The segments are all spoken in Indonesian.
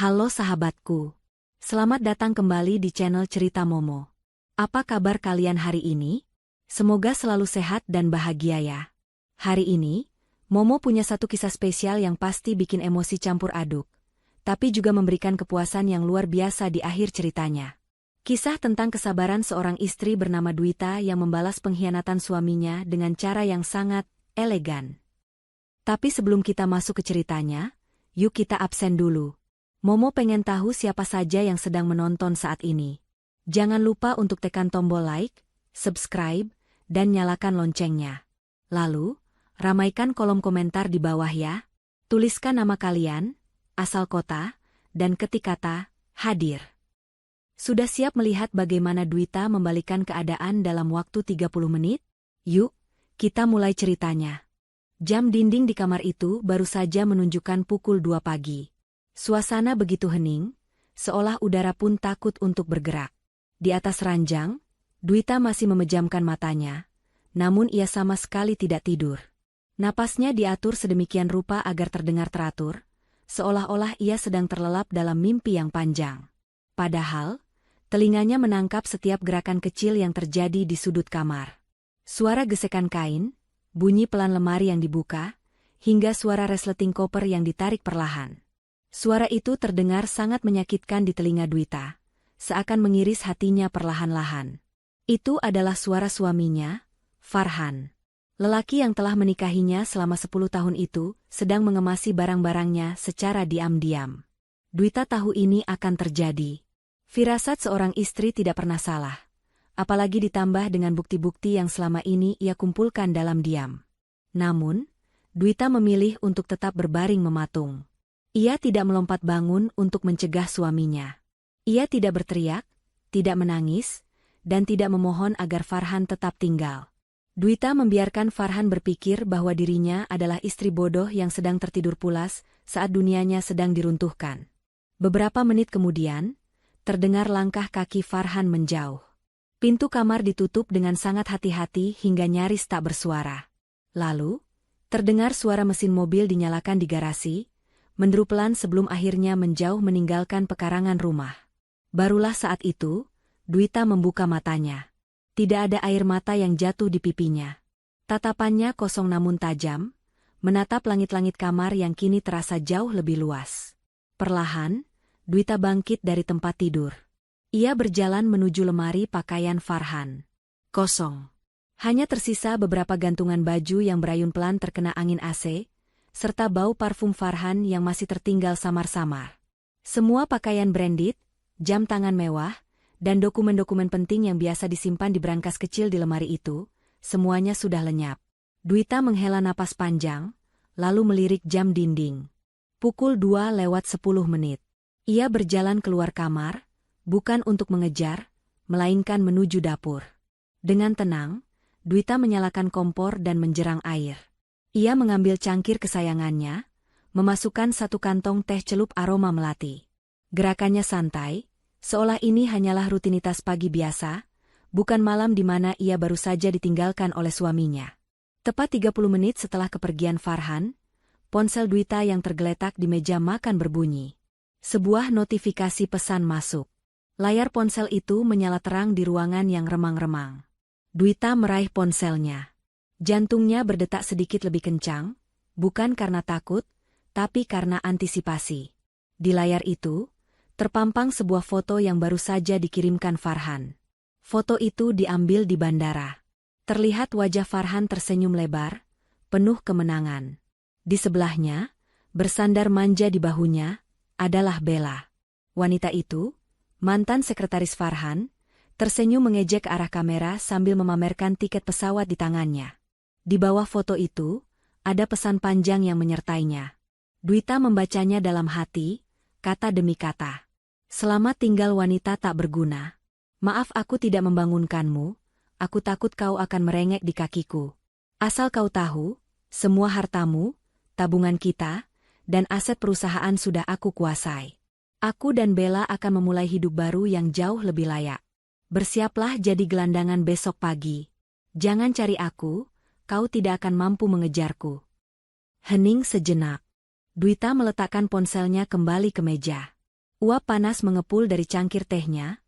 Halo sahabatku. Selamat datang kembali di channel Cerita Momo. Apa kabar kalian hari ini? Semoga selalu sehat dan bahagia ya. Hari ini, Momo punya satu kisah spesial yang pasti bikin emosi campur aduk, tapi juga memberikan kepuasan yang luar biasa di akhir ceritanya. Kisah tentang kesabaran seorang istri bernama Dwita yang membalas pengkhianatan suaminya dengan cara yang sangat elegan. Tapi sebelum kita masuk ke ceritanya, yuk kita absen dulu. Momo pengen tahu siapa saja yang sedang menonton saat ini. Jangan lupa untuk tekan tombol like, subscribe, dan nyalakan loncengnya. Lalu, ramaikan kolom komentar di bawah ya. Tuliskan nama kalian, asal kota, dan ketik kata hadir. Sudah siap melihat bagaimana Dwita membalikkan keadaan dalam waktu 30 menit? Yuk, kita mulai ceritanya. Jam dinding di kamar itu baru saja menunjukkan pukul 2 pagi. Suasana begitu hening, seolah udara pun takut untuk bergerak. Di atas ranjang, Dwita masih memejamkan matanya, namun ia sama sekali tidak tidur. Napasnya diatur sedemikian rupa agar terdengar teratur, seolah-olah ia sedang terlelap dalam mimpi yang panjang. Padahal, telinganya menangkap setiap gerakan kecil yang terjadi di sudut kamar. Suara gesekan kain, bunyi pelan lemari yang dibuka, hingga suara resleting koper yang ditarik perlahan. Suara itu terdengar sangat menyakitkan di telinga Dwita, seakan mengiris hatinya perlahan-lahan. Itu adalah suara suaminya, Farhan. Lelaki yang telah menikahinya selama 10 tahun itu sedang mengemasi barang-barangnya secara diam-diam. Dwita tahu ini akan terjadi. Firasat seorang istri tidak pernah salah, apalagi ditambah dengan bukti-bukti yang selama ini ia kumpulkan dalam diam. Namun, Dwita memilih untuk tetap berbaring mematung. Ia tidak melompat bangun untuk mencegah suaminya. Ia tidak berteriak, tidak menangis, dan tidak memohon agar Farhan tetap tinggal. Dwita membiarkan Farhan berpikir bahwa dirinya adalah istri bodoh yang sedang tertidur pulas saat dunianya sedang diruntuhkan. Beberapa menit kemudian, terdengar langkah kaki Farhan menjauh. Pintu kamar ditutup dengan sangat hati-hati hingga nyaris tak bersuara. Lalu, terdengar suara mesin mobil dinyalakan di garasi, menderu pelan sebelum akhirnya menjauh meninggalkan pekarangan rumah. Barulah saat itu, Dwita membuka matanya. Tidak ada air mata yang jatuh di pipinya. Tatapannya kosong namun tajam, menatap langit-langit kamar yang kini terasa jauh lebih luas. Perlahan, Dwita bangkit dari tempat tidur. Ia berjalan menuju lemari pakaian Farhan. Kosong. Hanya tersisa beberapa gantungan baju yang berayun pelan terkena angin AC, serta bau parfum Farhan yang masih tertinggal samar-samar. Semua pakaian branded, jam tangan mewah, dan dokumen-dokumen penting yang biasa disimpan di brankas kecil di lemari itu, semuanya sudah lenyap. Dwita menghela napas panjang, lalu melirik jam dinding. Pukul 2:10. Ia berjalan keluar kamar, bukan untuk mengejar, melainkan menuju dapur. Dengan tenang, Dwita menyalakan kompor dan menjerang air. Ia mengambil cangkir kesayangannya, memasukkan satu kantong teh celup aroma melati. Gerakannya santai, seolah ini hanyalah rutinitas pagi biasa, bukan malam di mana ia baru saja ditinggalkan oleh suaminya. Tepat 30 menit setelah kepergian Farhan, ponsel Dwita yang tergeletak di meja makan berbunyi. Sebuah notifikasi pesan masuk. Layar ponsel itu menyala terang di ruangan yang remang-remang. Dwita meraih ponselnya. Jantungnya berdetak sedikit lebih kencang, bukan karena takut, tapi karena antisipasi. Di layar itu, terpampang sebuah foto yang baru saja dikirimkan Farhan. Foto itu diambil di bandara. Terlihat wajah Farhan tersenyum lebar, penuh kemenangan. Di sebelahnya, bersandar manja di bahunya, adalah Bella. Wanita itu, mantan sekretaris Farhan, tersenyum mengejek ke arah kamera sambil memamerkan tiket pesawat di tangannya. Di bawah foto itu, ada pesan panjang yang menyertainya. Dwita membacanya dalam hati, kata demi kata. Selamat tinggal wanita tak berguna. Maaf aku tidak membangunkanmu, aku takut kau akan merengek di kakiku. Asal kau tahu, semua hartamu, tabungan kita, dan aset perusahaan sudah aku kuasai. Aku dan Bella akan memulai hidup baru yang jauh lebih layak. Bersiaplah jadi gelandangan besok pagi. Jangan cari aku, kau tidak akan mampu mengejarku. Hening sejenak. Dwita meletakkan ponselnya kembali ke meja. Uap panas mengepul dari cangkir tehnya,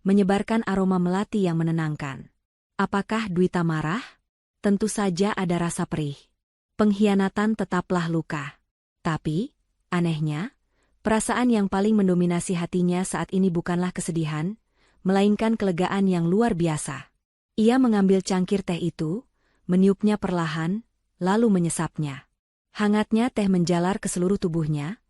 menyebarkan aroma melati yang menenangkan. Apakah Dwita marah? Tentu saja ada rasa perih. Pengkhianatan tetaplah luka. Tapi, anehnya, perasaan yang paling mendominasi hatinya saat ini bukanlah kesedihan, melainkan kelegaan yang luar biasa. Ia mengambil cangkir teh itu, meniupnya perlahan, lalu menyesapnya. Hangatnya teh menjalar ke seluruh tubuhnya,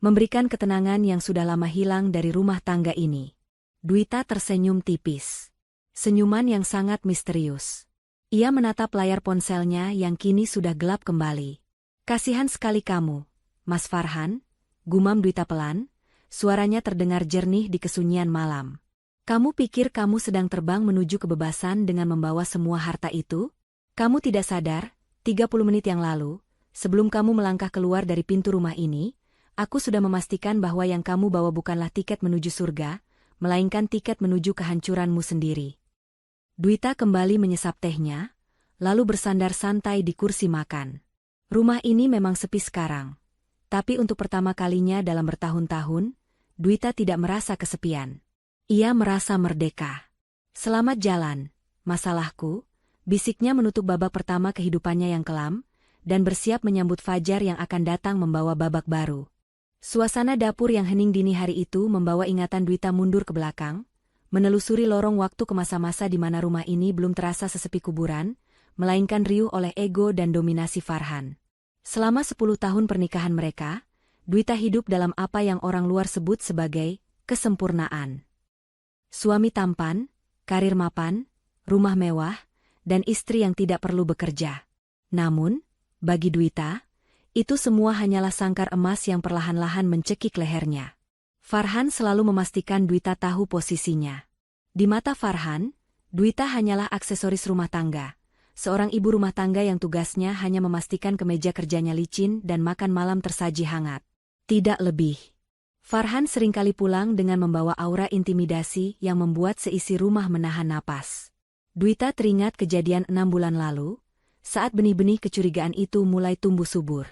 memberikan ketenangan yang sudah lama hilang dari rumah tangga ini. Dwita tersenyum tipis. Senyuman yang sangat misterius. Ia menatap layar ponselnya yang kini sudah gelap kembali. Kasihan sekali kamu, Mas Farhan, gumam Dwita pelan, suaranya terdengar jernih di kesunyian malam. Kamu pikir kamu sedang terbang menuju kebebasan dengan membawa semua harta itu? Kamu tidak sadar, 30 menit yang lalu, sebelum kamu melangkah keluar dari pintu rumah ini, aku sudah memastikan bahwa yang kamu bawa bukanlah tiket menuju surga, melainkan tiket menuju kehancuranmu sendiri. Dwita kembali menyesap tehnya, lalu bersandar santai di kursi makan. Rumah ini memang sepi sekarang. Tapi untuk pertama kalinya dalam bertahun-tahun, Dwita tidak merasa kesepian. Ia merasa merdeka. Selamat jalan, masalahku, bisiknya menutup babak pertama kehidupannya yang kelam, dan bersiap menyambut fajar yang akan datang membawa babak baru. Suasana dapur yang hening dini hari itu membawa ingatan Dwita mundur ke belakang, menelusuri lorong waktu ke masa-masa di mana rumah ini belum terasa sesepi kuburan, melainkan riuh oleh ego dan dominasi Farhan. Selama 10 tahun pernikahan mereka, Dwita hidup dalam apa yang orang luar sebut sebagai kesempurnaan. Suami tampan, karir mapan, rumah mewah, dan istri yang tidak perlu bekerja. Namun, bagi Dwita, itu semua hanyalah sangkar emas yang perlahan-lahan mencekik lehernya. Farhan selalu memastikan Dwita tahu posisinya. Di mata Farhan, Dwita hanyalah aksesoris rumah tangga. Seorang ibu rumah tangga yang tugasnya hanya memastikan kemeja kerjanya licin dan makan malam tersaji hangat. Tidak lebih. Farhan seringkali pulang dengan membawa aura intimidasi yang membuat seisi rumah menahan napas. Dwita teringat kejadian 6 bulan lalu, saat benih-benih kecurigaan itu mulai tumbuh subur.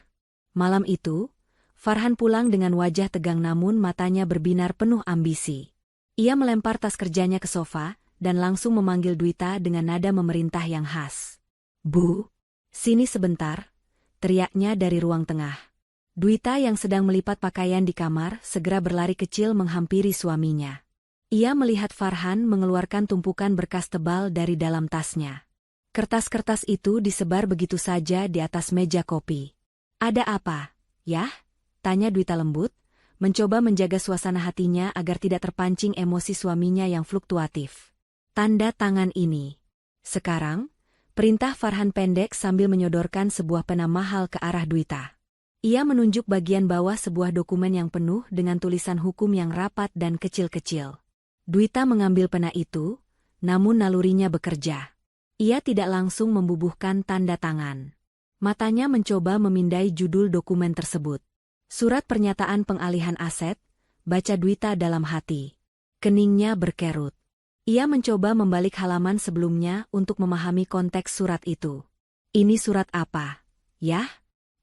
Malam itu, Farhan pulang dengan wajah tegang namun matanya berbinar penuh ambisi. Ia melempar tas kerjanya ke sofa, dan langsung memanggil Dwita dengan nada memerintah yang khas. "Bu, sini sebentar," teriaknya dari ruang tengah. Dwita yang sedang melipat pakaian di kamar segera berlari kecil menghampiri suaminya. Ia melihat Farhan mengeluarkan tumpukan berkas tebal dari dalam tasnya. Kertas-kertas itu disebar begitu saja di atas meja kopi. "Ada apa, ya?" tanya Dwita lembut, mencoba menjaga suasana hatinya agar tidak terpancing emosi suaminya yang fluktuatif. "Tanda tangan ini." "Sekarang," perintah Farhan pendek sambil menyodorkan sebuah pena mahal ke arah Dwita. Ia menunjuk bagian bawah sebuah dokumen yang penuh dengan tulisan hukum yang rapat dan kecil-kecil. Dwita mengambil pena itu, namun nalurinya bekerja. Ia tidak langsung membubuhkan tanda tangan. Matanya mencoba memindai judul dokumen tersebut. "Surat pernyataan pengalihan aset," baca Dwita dalam hati. Keningnya berkerut. Ia mencoba membalik halaman sebelumnya untuk memahami konteks surat itu. "Ini surat apa, ya?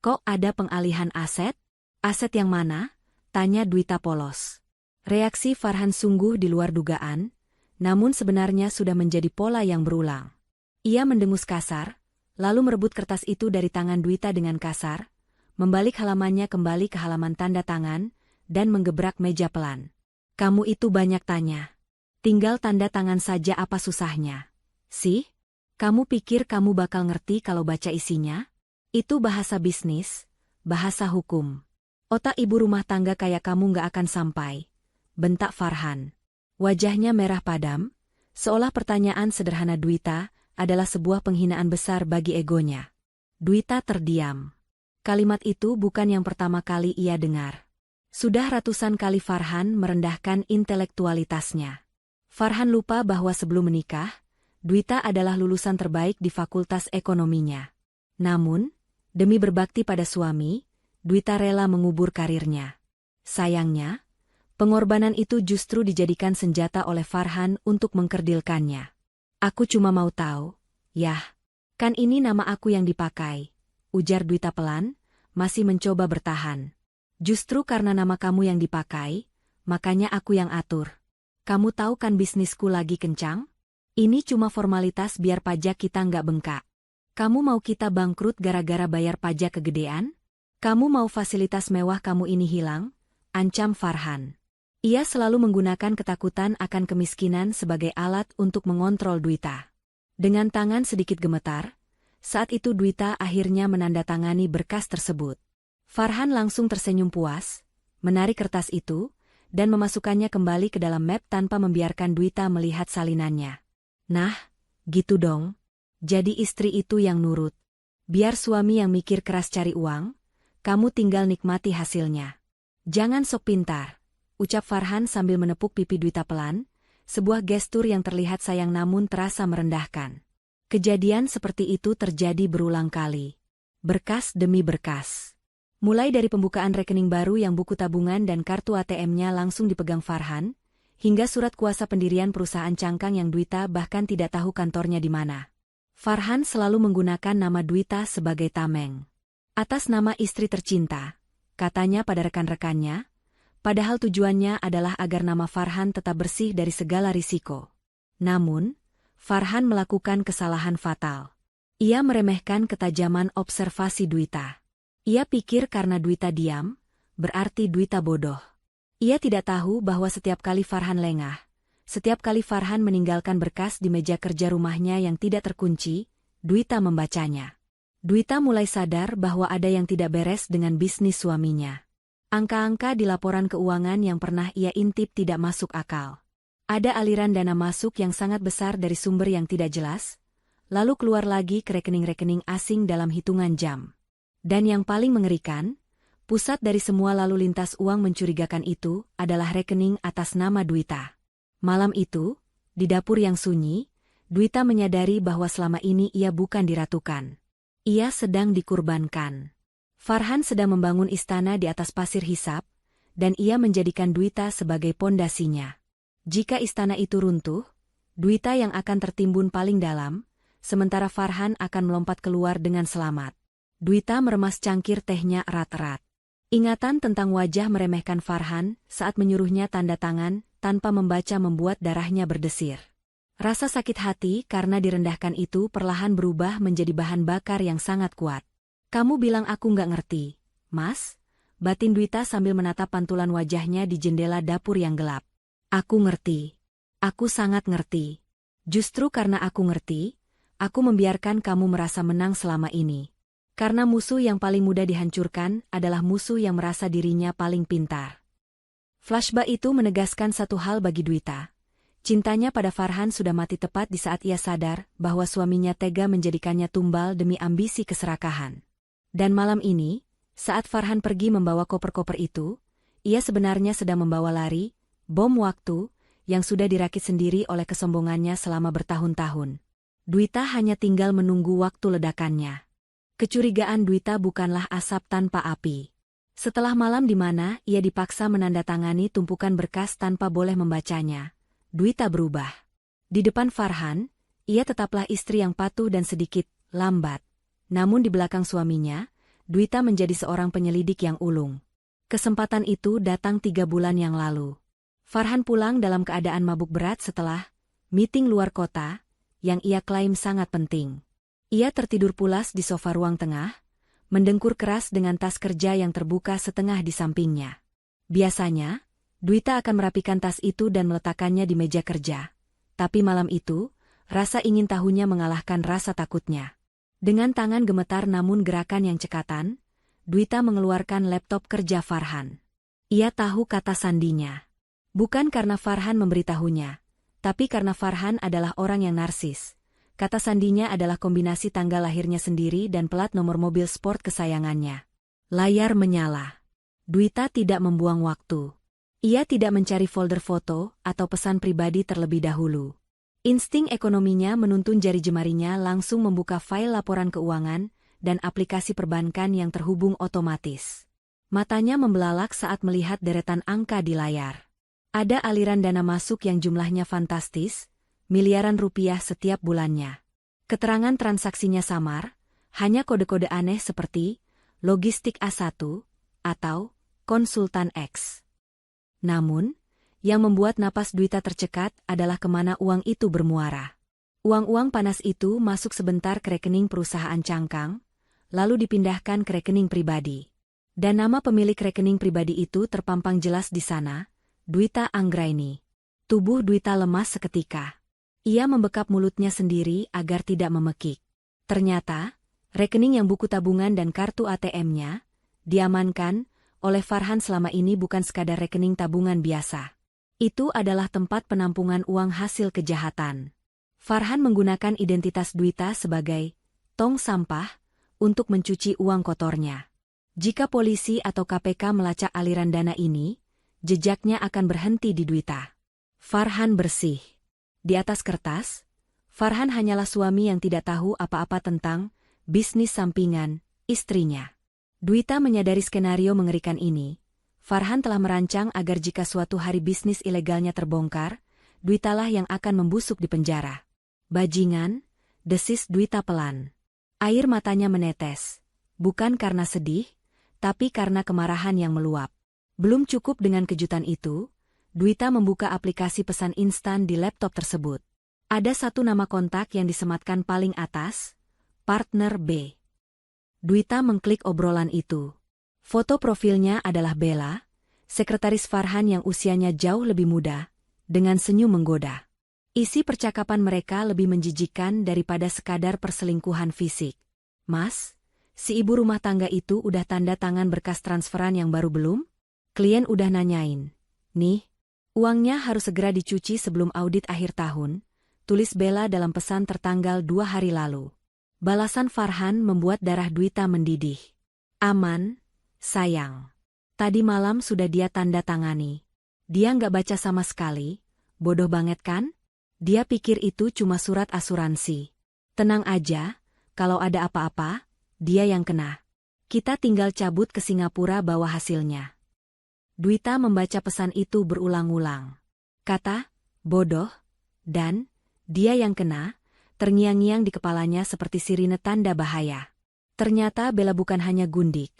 Kok ada pengalihan aset? Aset yang mana?" tanya Dwita polos. Reaksi Farhan sungguh di luar dugaan, namun sebenarnya sudah menjadi pola yang berulang. Ia mendengus kasar, lalu merebut kertas itu dari tangan Dwita dengan kasar, membalik halamannya kembali ke halaman tanda tangan, dan menggebrak meja pelan. "Kamu itu banyak tanya. Tinggal tanda tangan saja, apa susahnya? Sih? Kamu pikir kamu bakal ngerti kalau baca isinya? Itu bahasa bisnis, bahasa hukum. Otak ibu rumah tangga kayak kamu nggak akan sampai," bentak Farhan. Wajahnya merah padam, seolah pertanyaan sederhana Dwita adalah sebuah penghinaan besar bagi egonya. Dwita terdiam. Kalimat itu bukan yang pertama kali ia dengar. Sudah ratusan kali Farhan merendahkan intelektualitasnya. Farhan lupa bahwa sebelum menikah, Dwita adalah lulusan terbaik di fakultas ekonominya. Namun, demi berbakti pada suami, Dwita rela mengubur karirnya. Sayangnya, pengorbanan itu justru dijadikan senjata oleh Farhan untuk mengkerdilkannya. "Aku cuma mau tahu, yah, kan ini nama aku yang dipakai," ujar Dwita pelan, masih mencoba bertahan. "Justru karena nama kamu yang dipakai, makanya aku yang atur. Kamu tahu kan bisnisku lagi kencang? Ini cuma formalitas biar pajak kita nggak bengkak. Kamu mau kita bangkrut gara-gara bayar pajak kegedean? Kamu mau fasilitas mewah kamu ini hilang? Ancam Farhan. Ia selalu menggunakan ketakutan akan kemiskinan sebagai alat untuk mengontrol Dwita. Dengan tangan sedikit gemetar, saat itu Dwita akhirnya menandatangani berkas tersebut. Farhan langsung tersenyum puas, menarik kertas itu, dan memasukkannya kembali ke dalam map tanpa membiarkan Dwita melihat salinannya. Nah, gitu dong. Jadi istri itu yang nurut. Biar suami yang mikir keras cari uang, kamu tinggal nikmati hasilnya. Jangan sok pintar, ucap Farhan sambil menepuk pipi Dwita pelan, sebuah gestur yang terlihat sayang namun terasa merendahkan. Kejadian seperti itu terjadi berulang kali. Berkas demi berkas. Mulai dari pembukaan rekening baru yang buku tabungan dan kartu ATM-nya langsung dipegang Farhan, hingga surat kuasa pendirian perusahaan cangkang yang Dwita bahkan tidak tahu kantornya di mana. Farhan selalu menggunakan nama Dwita sebagai tameng. Atas nama istri tercinta, katanya pada rekan-rekannya, padahal tujuannya adalah agar nama Farhan tetap bersih dari segala risiko. Namun, Farhan melakukan kesalahan fatal. Ia meremehkan ketajaman observasi Dwita. Ia pikir karena Dwita diam, berarti Dwita bodoh. Ia tidak tahu bahwa setiap kali Farhan lengah, setiap kali Farhan meninggalkan berkas di meja kerja rumahnya yang tidak terkunci, Dwita membacanya. Dwita mulai sadar bahwa ada yang tidak beres dengan bisnis suaminya. Angka-angka di laporan keuangan yang pernah ia intip tidak masuk akal. Ada aliran dana masuk yang sangat besar dari sumber yang tidak jelas, lalu keluar lagi ke rekening-rekening asing dalam hitungan jam. Dan yang paling mengerikan, pusat dari semua lalu lintas uang mencurigakan itu adalah rekening atas nama Dwita. Malam itu, di dapur yang sunyi, Dwita menyadari bahwa selama ini ia bukan diratukan. Ia sedang dikurbankan. Farhan sedang membangun istana di atas pasir hisap, dan ia menjadikan Dwita sebagai pondasinya. Jika istana itu runtuh, Dwita yang akan tertimbun paling dalam, sementara Farhan akan melompat keluar dengan selamat. Dwita meremas cangkir tehnya erat-erat. Ingatan tentang wajah meremehkan Farhan saat menyuruhnya tanda tangan tanpa membaca membuat darahnya berdesir. Rasa sakit hati karena direndahkan itu perlahan berubah menjadi bahan bakar yang sangat kuat. Kamu bilang aku nggak ngerti, Mas? Batin Dwita sambil menatap pantulan wajahnya di jendela dapur yang gelap. Aku ngerti. Aku sangat ngerti. Justru karena aku ngerti, aku membiarkan kamu merasa menang selama ini. Karena musuh yang paling mudah dihancurkan adalah musuh yang merasa dirinya paling pintar. Flashback itu menegaskan satu hal bagi Dwita. Cintanya pada Farhan sudah mati tepat di saat ia sadar bahwa suaminya tega menjadikannya tumbal demi ambisi keserakahan. Dan malam ini, saat Farhan pergi membawa koper-koper itu, ia sebenarnya sedang membawa lari, bom waktu, yang sudah dirakit sendiri oleh kesombongannya selama bertahun-tahun. Dwita hanya tinggal menunggu waktu ledakannya. Kecurigaan Dwita bukanlah asap tanpa api. Setelah malam di mana ia dipaksa menandatangani tumpukan berkas tanpa boleh membacanya, Dwita berubah. Di depan Farhan, ia tetaplah istri yang patuh dan sedikit lambat. Namun di belakang suaminya, Dwita menjadi seorang penyelidik yang ulung. Kesempatan itu datang 3 bulan yang lalu. Farhan pulang dalam keadaan mabuk berat setelah meeting luar kota, yang ia klaim sangat penting. Ia tertidur pulas di sofa ruang tengah, mendengkur keras dengan tas kerja yang terbuka setengah di sampingnya. Biasanya, Dwita akan merapikan tas itu dan meletakkannya di meja kerja. Tapi malam itu, rasa ingin tahunya mengalahkan rasa takutnya. Dengan tangan gemetar namun gerakan yang cekatan, Dwita mengeluarkan laptop kerja Farhan. Ia tahu kata sandinya. Bukan karena Farhan memberitahunya, tapi karena Farhan adalah orang yang narsis. Kata sandinya adalah kombinasi tanggal lahirnya sendiri dan plat nomor mobil sport kesayangannya. Layar menyala. Dwita tidak membuang waktu. Ia tidak mencari folder foto atau pesan pribadi terlebih dahulu. Insting ekonominya menuntun jari jemarinya langsung membuka file laporan keuangan dan aplikasi perbankan yang terhubung otomatis. Matanya membelalak saat melihat deretan angka di layar. Ada aliran dana masuk yang jumlahnya fantastis, miliaran rupiah setiap bulannya. Keterangan transaksinya samar, hanya kode-kode aneh seperti Logistik A1 atau Konsultan X. Namun, yang membuat napas Dwita tercekat adalah kemana uang itu bermuara. Uang-uang panas itu masuk sebentar ke rekening perusahaan cangkang, lalu dipindahkan ke rekening pribadi. Dan nama pemilik rekening pribadi itu terpampang jelas di sana, Dwita Anggraini. Tubuh Dwita lemas seketika. Ia membekap mulutnya sendiri agar tidak memekik. Ternyata, rekening yang buku tabungan dan kartu ATM-nya diamankan oleh Farhan selama ini bukan sekadar rekening tabungan biasa. Itu adalah tempat penampungan uang hasil kejahatan. Farhan menggunakan identitas Dwita sebagai tong sampah untuk mencuci uang kotornya. Jika polisi atau KPK melacak aliran dana ini, jejaknya akan berhenti di Dwita. Farhan bersih. Di atas kertas, Farhan hanyalah suami yang tidak tahu apa-apa tentang bisnis sampingan istrinya. Dwita menyadari skenario mengerikan ini. Farhan telah merancang agar jika suatu hari bisnis ilegalnya terbongkar, Dwitalah yang akan membusuk di penjara. Bajingan, desis Dwita pelan. Air matanya menetes. Bukan karena sedih, tapi karena kemarahan yang meluap. Belum cukup dengan kejutan itu, Dwita membuka aplikasi pesan instan di laptop tersebut. Ada satu nama kontak yang disematkan paling atas, partner B. Dwita mengklik obrolan itu. Foto profilnya adalah Bella, sekretaris Farhan yang usianya jauh lebih muda, dengan senyum menggoda. Isi percakapan mereka lebih menjijikkan daripada sekadar perselingkuhan fisik. Mas, si ibu rumah tangga itu udah tanda tangan berkas transferan yang baru belum? Klien udah nanyain. Nih, uangnya harus segera dicuci sebelum audit akhir tahun, tulis Bella dalam pesan tertanggal 2 hari lalu. Balasan Farhan membuat darah Dwita mendidih. Aman, sayang. Tadi malam sudah dia tanda tangani. Dia nggak baca sama sekali, bodoh banget kan? Dia pikir itu cuma surat asuransi. Tenang aja, kalau ada apa-apa, dia yang kena. Kita tinggal cabut ke Singapura bawa hasilnya. Dwita membaca pesan itu berulang-ulang. Kata, bodoh, dan, dia yang kena, terngiang-ngiang di kepalanya seperti sirine tanda bahaya. Ternyata Bella bukan hanya gundik.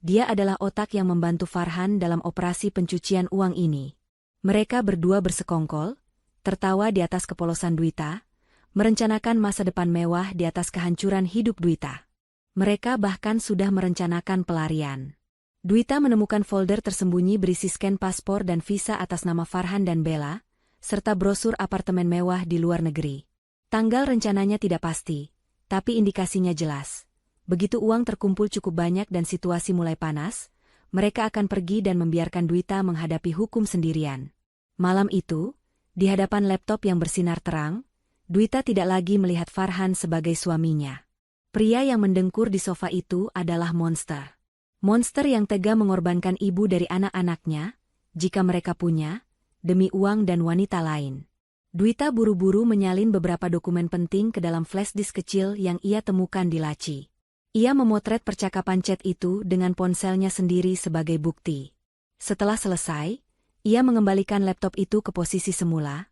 Dia adalah otak yang membantu Farhan dalam operasi pencucian uang ini. Mereka berdua bersekongkol, tertawa di atas kepolosan Dwita, merencanakan masa depan mewah di atas kehancuran hidup Dwita. Mereka bahkan sudah merencanakan pelarian. Dwita menemukan folder tersembunyi berisi scan paspor dan visa atas nama Farhan dan Bella, serta brosur apartemen mewah di luar negeri. Tanggal rencananya tidak pasti, tapi indikasinya jelas. Begitu uang terkumpul cukup banyak dan situasi mulai panas, mereka akan pergi dan membiarkan Dwita menghadapi hukum sendirian. Malam itu, di hadapan laptop yang bersinar terang, Dwita tidak lagi melihat Farhan sebagai suaminya. Pria yang mendengkur di sofa itu adalah monster. Monster yang tega mengorbankan ibu dari anak-anaknya, jika mereka punya, demi uang dan wanita lain. Dwita buru-buru menyalin beberapa dokumen penting ke dalam flash disk kecil yang ia temukan di laci. Ia memotret percakapan chat itu dengan ponselnya sendiri sebagai bukti. Setelah selesai, ia mengembalikan laptop itu ke posisi semula,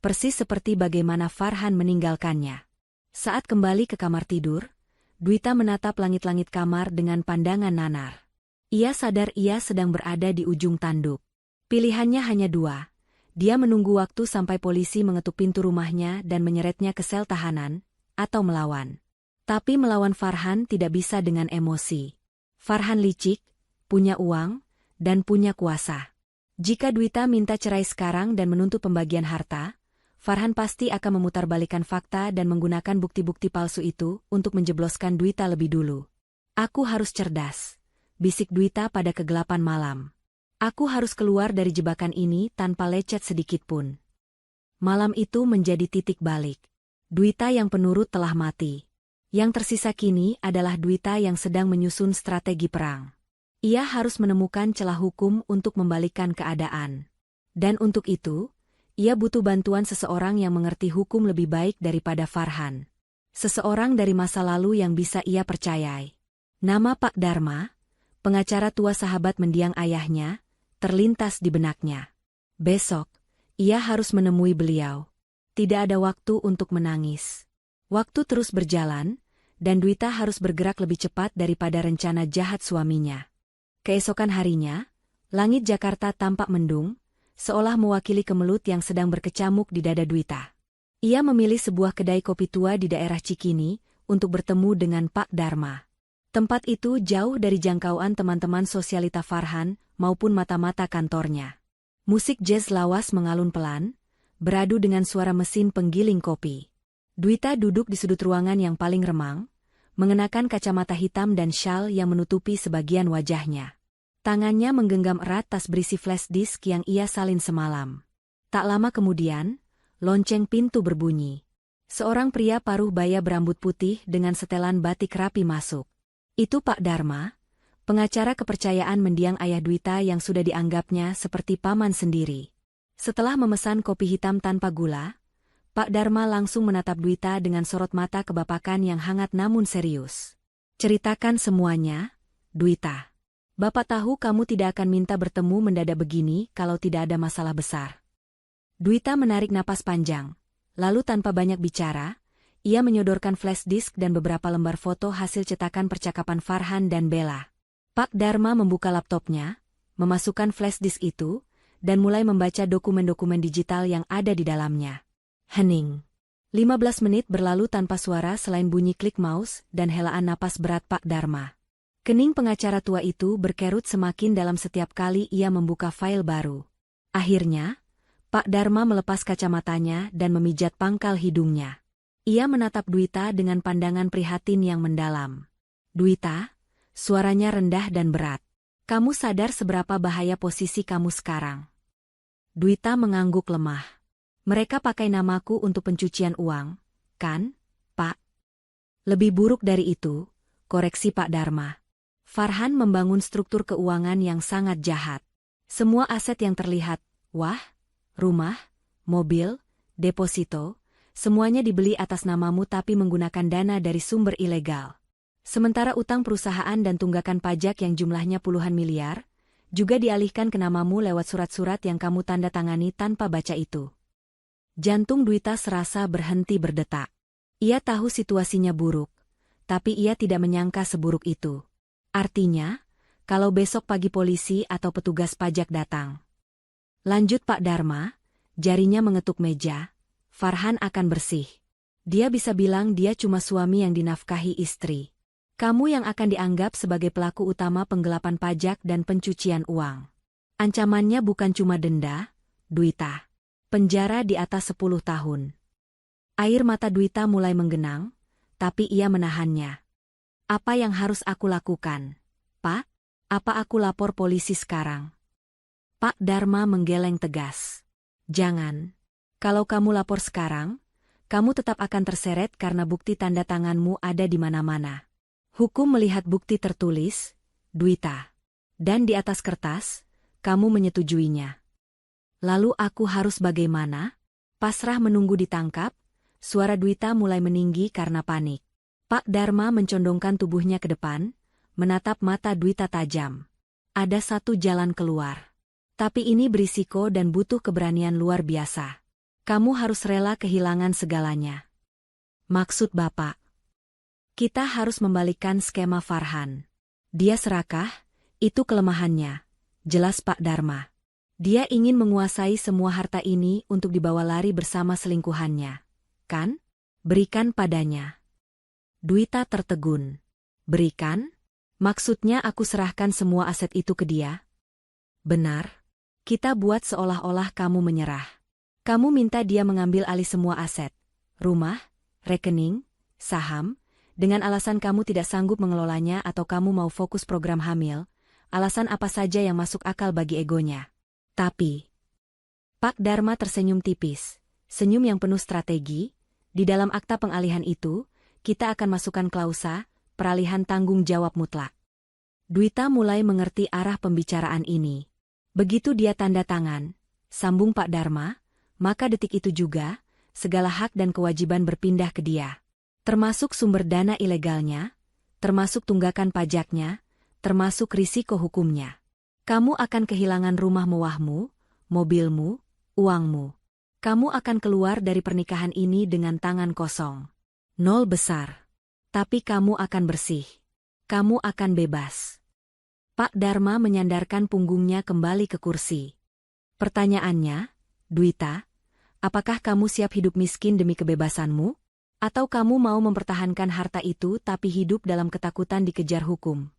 persis seperti bagaimana Farhan meninggalkannya. Saat kembali ke kamar tidur, Dwita menatap langit-langit kamar dengan pandangan nanar. Ia sadar ia sedang berada di ujung tanduk. Pilihannya hanya dua. Dia menunggu waktu sampai polisi mengetuk pintu rumahnya dan menyeretnya ke sel tahanan, atau melawan. Tapi melawan Farhan tidak bisa dengan emosi. Farhan licik, punya uang, dan punya kuasa. Jika Dwita minta cerai sekarang dan menuntut pembagian harta, Farhan pasti akan memutarbalikkan fakta dan menggunakan bukti-bukti palsu itu untuk menjebloskan Dwita lebih dulu. Aku harus cerdas, bisik Dwita pada kegelapan malam. Aku harus keluar dari jebakan ini tanpa lecet sedikitpun. Malam itu menjadi titik balik. Dwita yang penurut telah mati. Yang tersisa kini adalah Dwita yang sedang menyusun strategi perang. Ia harus menemukan celah hukum untuk membalikkan keadaan. Dan untuk itu, ia butuh bantuan seseorang yang mengerti hukum lebih baik daripada Farhan. Seseorang dari masa lalu yang bisa ia percayai. Nama Pak Dharma, pengacara tua sahabat mendiang ayahnya, terlintas di benaknya. Besok, ia harus menemui beliau. Tidak ada waktu untuk menangis. Waktu terus berjalan, dan Dwita harus bergerak lebih cepat daripada rencana jahat suaminya. Keesokan harinya, Langit Jakarta tampak mendung, seolah mewakili kemelut yang sedang berkecamuk di dada Dwita. Ia memilih sebuah kedai kopi tua di daerah Cikini untuk bertemu dengan Pak Dharma. Tempat itu jauh dari jangkauan teman-teman sosialita Farhan maupun mata-mata kantornya. Musik jazz lawas mengalun pelan, beradu dengan suara mesin penggiling kopi. Dwita duduk di sudut ruangan yang paling remang, mengenakan kacamata hitam dan syal yang menutupi sebagian wajahnya. Tangannya menggenggam erat tas berisi flash disk yang ia salin semalam. Tak lama kemudian, lonceng pintu berbunyi. Seorang pria paruh baya berambut putih dengan setelan batik rapi masuk. Itu Pak Dharma, pengacara kepercayaan mendiang ayah Dwita yang sudah dianggapnya seperti paman sendiri. Setelah memesan kopi hitam tanpa gula, Pak Dharma langsung menatap Dwita dengan sorot mata kebapakan yang hangat namun serius. "Ceritakan semuanya, Dwita. Bapak tahu kamu tidak akan minta bertemu mendadak begini kalau tidak ada masalah besar." Dwita menarik napas panjang, lalu tanpa banyak bicara, ia menyodorkan flash disk dan beberapa lembar foto hasil cetakan percakapan Farhan dan Bella. Pak Dharma membuka laptopnya, memasukkan flash disk itu, dan mulai membaca dokumen-dokumen digital yang ada di dalamnya. Hening. 15 menit berlalu tanpa suara selain bunyi klik mouse dan helaan napas berat Pak Dharma. Kening pengacara tua itu berkerut semakin dalam setiap kali ia membuka file baru. Akhirnya, Pak Dharma melepas kacamatanya dan memijat pangkal hidungnya. Ia menatap Dwita dengan pandangan prihatin yang mendalam. "Dwita," suaranya rendah dan berat. "Kamu sadar seberapa bahaya posisi kamu sekarang?" Dwita mengangguk lemah. "Mereka pakai namaku untuk pencucian uang, kan, Pak?" "Lebih buruk dari itu," koreksi Pak Dharma. "Farhan membangun struktur keuangan yang sangat jahat. Semua aset yang terlihat, rumah, mobil, deposito, semuanya dibeli atas namamu tapi menggunakan dana dari sumber ilegal. Sementara utang perusahaan dan tunggakan pajak yang jumlahnya puluhan miliar, juga dialihkan ke namamu lewat surat-surat yang kamu tanda tangani tanpa baca itu." Jantung Dwita serasa berhenti berdetak. Ia tahu situasinya buruk, tapi ia tidak menyangka seburuk itu. Artinya, kalau besok pagi polisi atau petugas pajak datang. Lanjut Pak Dharma, jarinya mengetuk meja, "Farhan akan bersih. Dia bisa bilang dia cuma suami yang dinafkahi istri. Kamu yang akan dianggap sebagai pelaku utama penggelapan pajak dan pencucian uang. Ancamannya bukan cuma denda, Dwita. Penjara di atas 10 tahun. Air mata Dwita mulai menggenang, tapi ia menahannya. "Apa yang harus aku lakukan, Pak? Apa aku lapor polisi sekarang?" Pak Dharma menggeleng tegas. "Jangan. Kalau kamu lapor sekarang, kamu tetap akan terseret karena bukti tanda tanganmu ada di mana-mana. Hukum melihat bukti tertulis, Dwita. Dan di atas kertas, kamu menyetujuinya. Lalu aku harus bagaimana?" Pasrah menunggu ditangkap, suara Dwita mulai meninggi karena panik. Pak Dharma mencondongkan tubuhnya ke depan, menatap mata Dwita tajam. "Ada satu jalan keluar. Tapi ini berisiko dan butuh keberanian luar biasa. Kamu harus rela kehilangan segalanya." "Maksud Bapak?" "Kita harus membalikkan skema Farhan. Dia serakah, itu kelemahannya," jelas Pak Dharma. "Dia ingin menguasai semua harta ini untuk dibawa lari bersama selingkuhannya. Kan? Berikan padanya." Dwita tertegun. "Berikan? Maksudnya aku serahkan semua aset itu ke dia?" "Benar. Kita buat seolah-olah kamu menyerah. Kamu minta dia mengambil alih semua aset, rumah, rekening, saham, dengan alasan kamu tidak sanggup mengelolanya atau kamu mau fokus program hamil, alasan apa saja yang masuk akal bagi egonya. Tapi..." Pak Dharma tersenyum tipis, senyum yang penuh strategi. "Di dalam akta pengalihan itu, kita akan masukkan klausa, peralihan tanggung jawab mutlak." Dwita mulai mengerti arah pembicaraan ini. Begitu dia tanda tangan, sambung Pak Dharma, maka detik itu juga, segala hak dan kewajiban berpindah ke dia. Termasuk sumber dana ilegalnya, termasuk tunggakan pajaknya, termasuk risiko hukumnya. Kamu akan kehilangan rumah mewahmu, mobilmu, uangmu. Kamu akan keluar dari pernikahan ini dengan tangan kosong. Nol besar. Tapi kamu akan bersih. Kamu akan bebas. Pak Dharma menyandarkan punggungnya kembali ke kursi. Pertanyaannya, Dwita, apakah kamu siap hidup miskin demi kebebasanmu? Atau kamu mau mempertahankan harta itu tapi hidup dalam ketakutan dikejar hukum?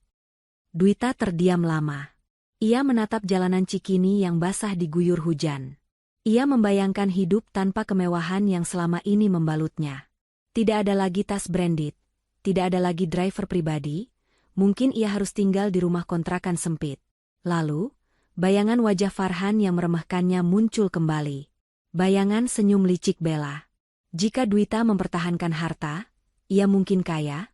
Dwita terdiam lama. Ia menatap jalanan Cikini yang basah diguyur hujan. Ia membayangkan hidup tanpa kemewahan yang selama ini membalutnya. Tidak ada lagi tas branded, tidak ada lagi driver pribadi, mungkin ia harus tinggal di rumah kontrakan sempit. Lalu, bayangan wajah Farhan yang meremehkannya muncul kembali. Bayangan senyum licik Bella. Jika Dwita mempertahankan harta, ia mungkin kaya,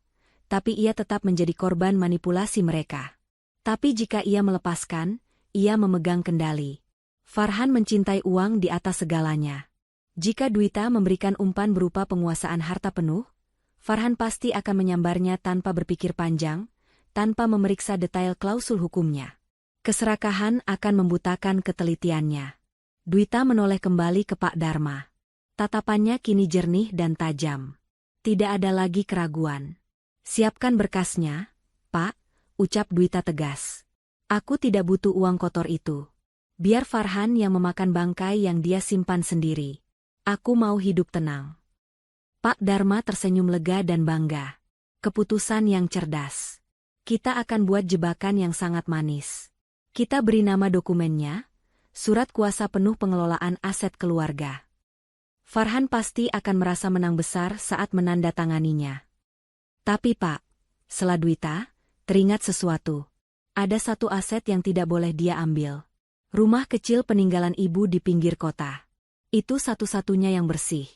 tapi ia tetap menjadi korban manipulasi mereka. Tapi jika ia melepaskan, ia memegang kendali. Farhan mencintai uang di atas segalanya. Jika Dwita memberikan umpan berupa penguasaan harta penuh, Farhan pasti akan menyambarnya tanpa berpikir panjang, tanpa memeriksa detail klausul hukumnya. Keserakahan akan membutakan ketelitiannya. Dwita menoleh kembali ke Pak Dharma. Tatapannya kini jernih dan tajam. Tidak ada lagi keraguan. Siapkan berkasnya, Pak, ucap Dwita tegas. Aku tidak butuh uang kotor itu. Biar Farhan yang memakan bangkai yang dia simpan sendiri. Aku mau hidup tenang. Pak Dharma tersenyum lega dan bangga. Keputusan yang cerdas. Kita akan buat jebakan yang sangat manis. Kita beri nama dokumennya, Surat Kuasa Penuh Pengelolaan Aset Keluarga. Farhan pasti akan merasa menang besar saat menandatanganinya. Tapi Pak, sela Dwita, teringat sesuatu. Ada satu aset yang tidak boleh dia ambil. Rumah kecil peninggalan ibu di pinggir kota. Itu satu-satunya yang bersih,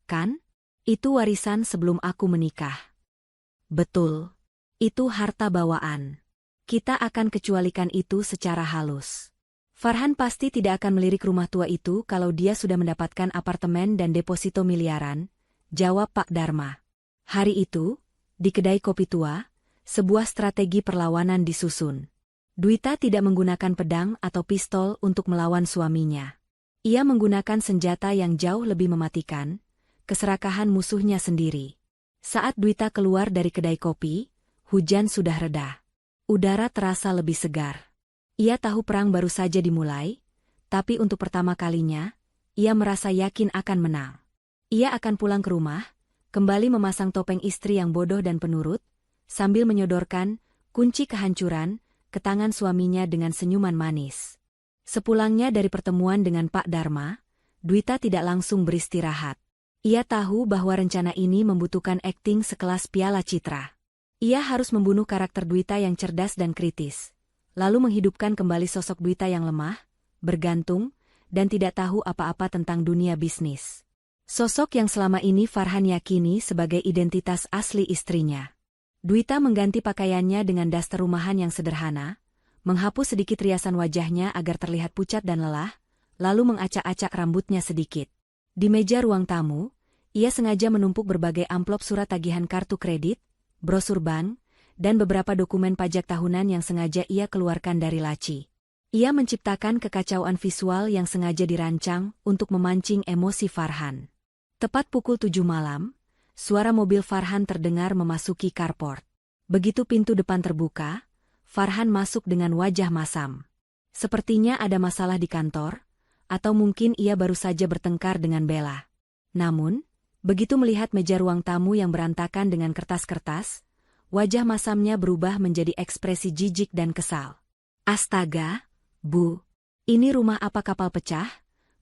kan? Itu warisan sebelum aku menikah. Betul. Itu harta bawaan. Kita akan kecualikan itu secara halus. Farhan pasti tidak akan melirik rumah tua itu kalau dia sudah mendapatkan apartemen dan deposito miliaran, jawab Pak Dharma. Hari itu, di kedai kopi tua, sebuah strategi perlawanan disusun. Dwita tidak menggunakan pedang atau pistol untuk melawan suaminya. Ia menggunakan senjata yang jauh lebih mematikan, keserakahan musuhnya sendiri. Saat Dwita keluar dari kedai kopi, hujan sudah reda. Udara terasa lebih segar. Ia tahu perang baru saja dimulai, tapi untuk pertama kalinya, ia merasa yakin akan menang. Ia akan pulang ke rumah, kembali memasang topeng istri yang bodoh dan penurut, sambil menyodorkan kunci kehancuran ke tangan suaminya dengan senyuman manis. Sepulangnya dari pertemuan dengan Pak Dharma, Dwita tidak langsung beristirahat. Ia tahu bahwa rencana ini membutuhkan akting sekelas Piala Citra. Ia harus membunuh karakter Dwita yang cerdas dan kritis, lalu menghidupkan kembali sosok Dwita yang lemah, bergantung, dan tidak tahu apa-apa tentang dunia bisnis. Sosok yang selama ini Farhan yakini sebagai identitas asli istrinya. Dwita mengganti pakaiannya dengan daster rumahan yang sederhana, menghapus sedikit riasan wajahnya agar terlihat pucat dan lelah, lalu mengacak-acak rambutnya sedikit. Di meja ruang tamu, ia sengaja menumpuk berbagai amplop surat tagihan kartu kredit, brosur bank, dan beberapa dokumen pajak tahunan yang sengaja ia keluarkan dari laci. Ia menciptakan kekacauan visual yang sengaja dirancang untuk memancing emosi Farhan. Tepat pukul 7 malam, suara mobil Farhan terdengar memasuki carport. Begitu pintu depan terbuka, Farhan masuk dengan wajah masam. Sepertinya ada masalah di kantor, atau mungkin ia baru saja bertengkar dengan Bella. Namun, begitu melihat meja ruang tamu yang berantakan dengan kertas-kertas, wajah masamnya berubah menjadi ekspresi jijik dan kesal. Astaga, Bu, ini rumah apa kapal pecah?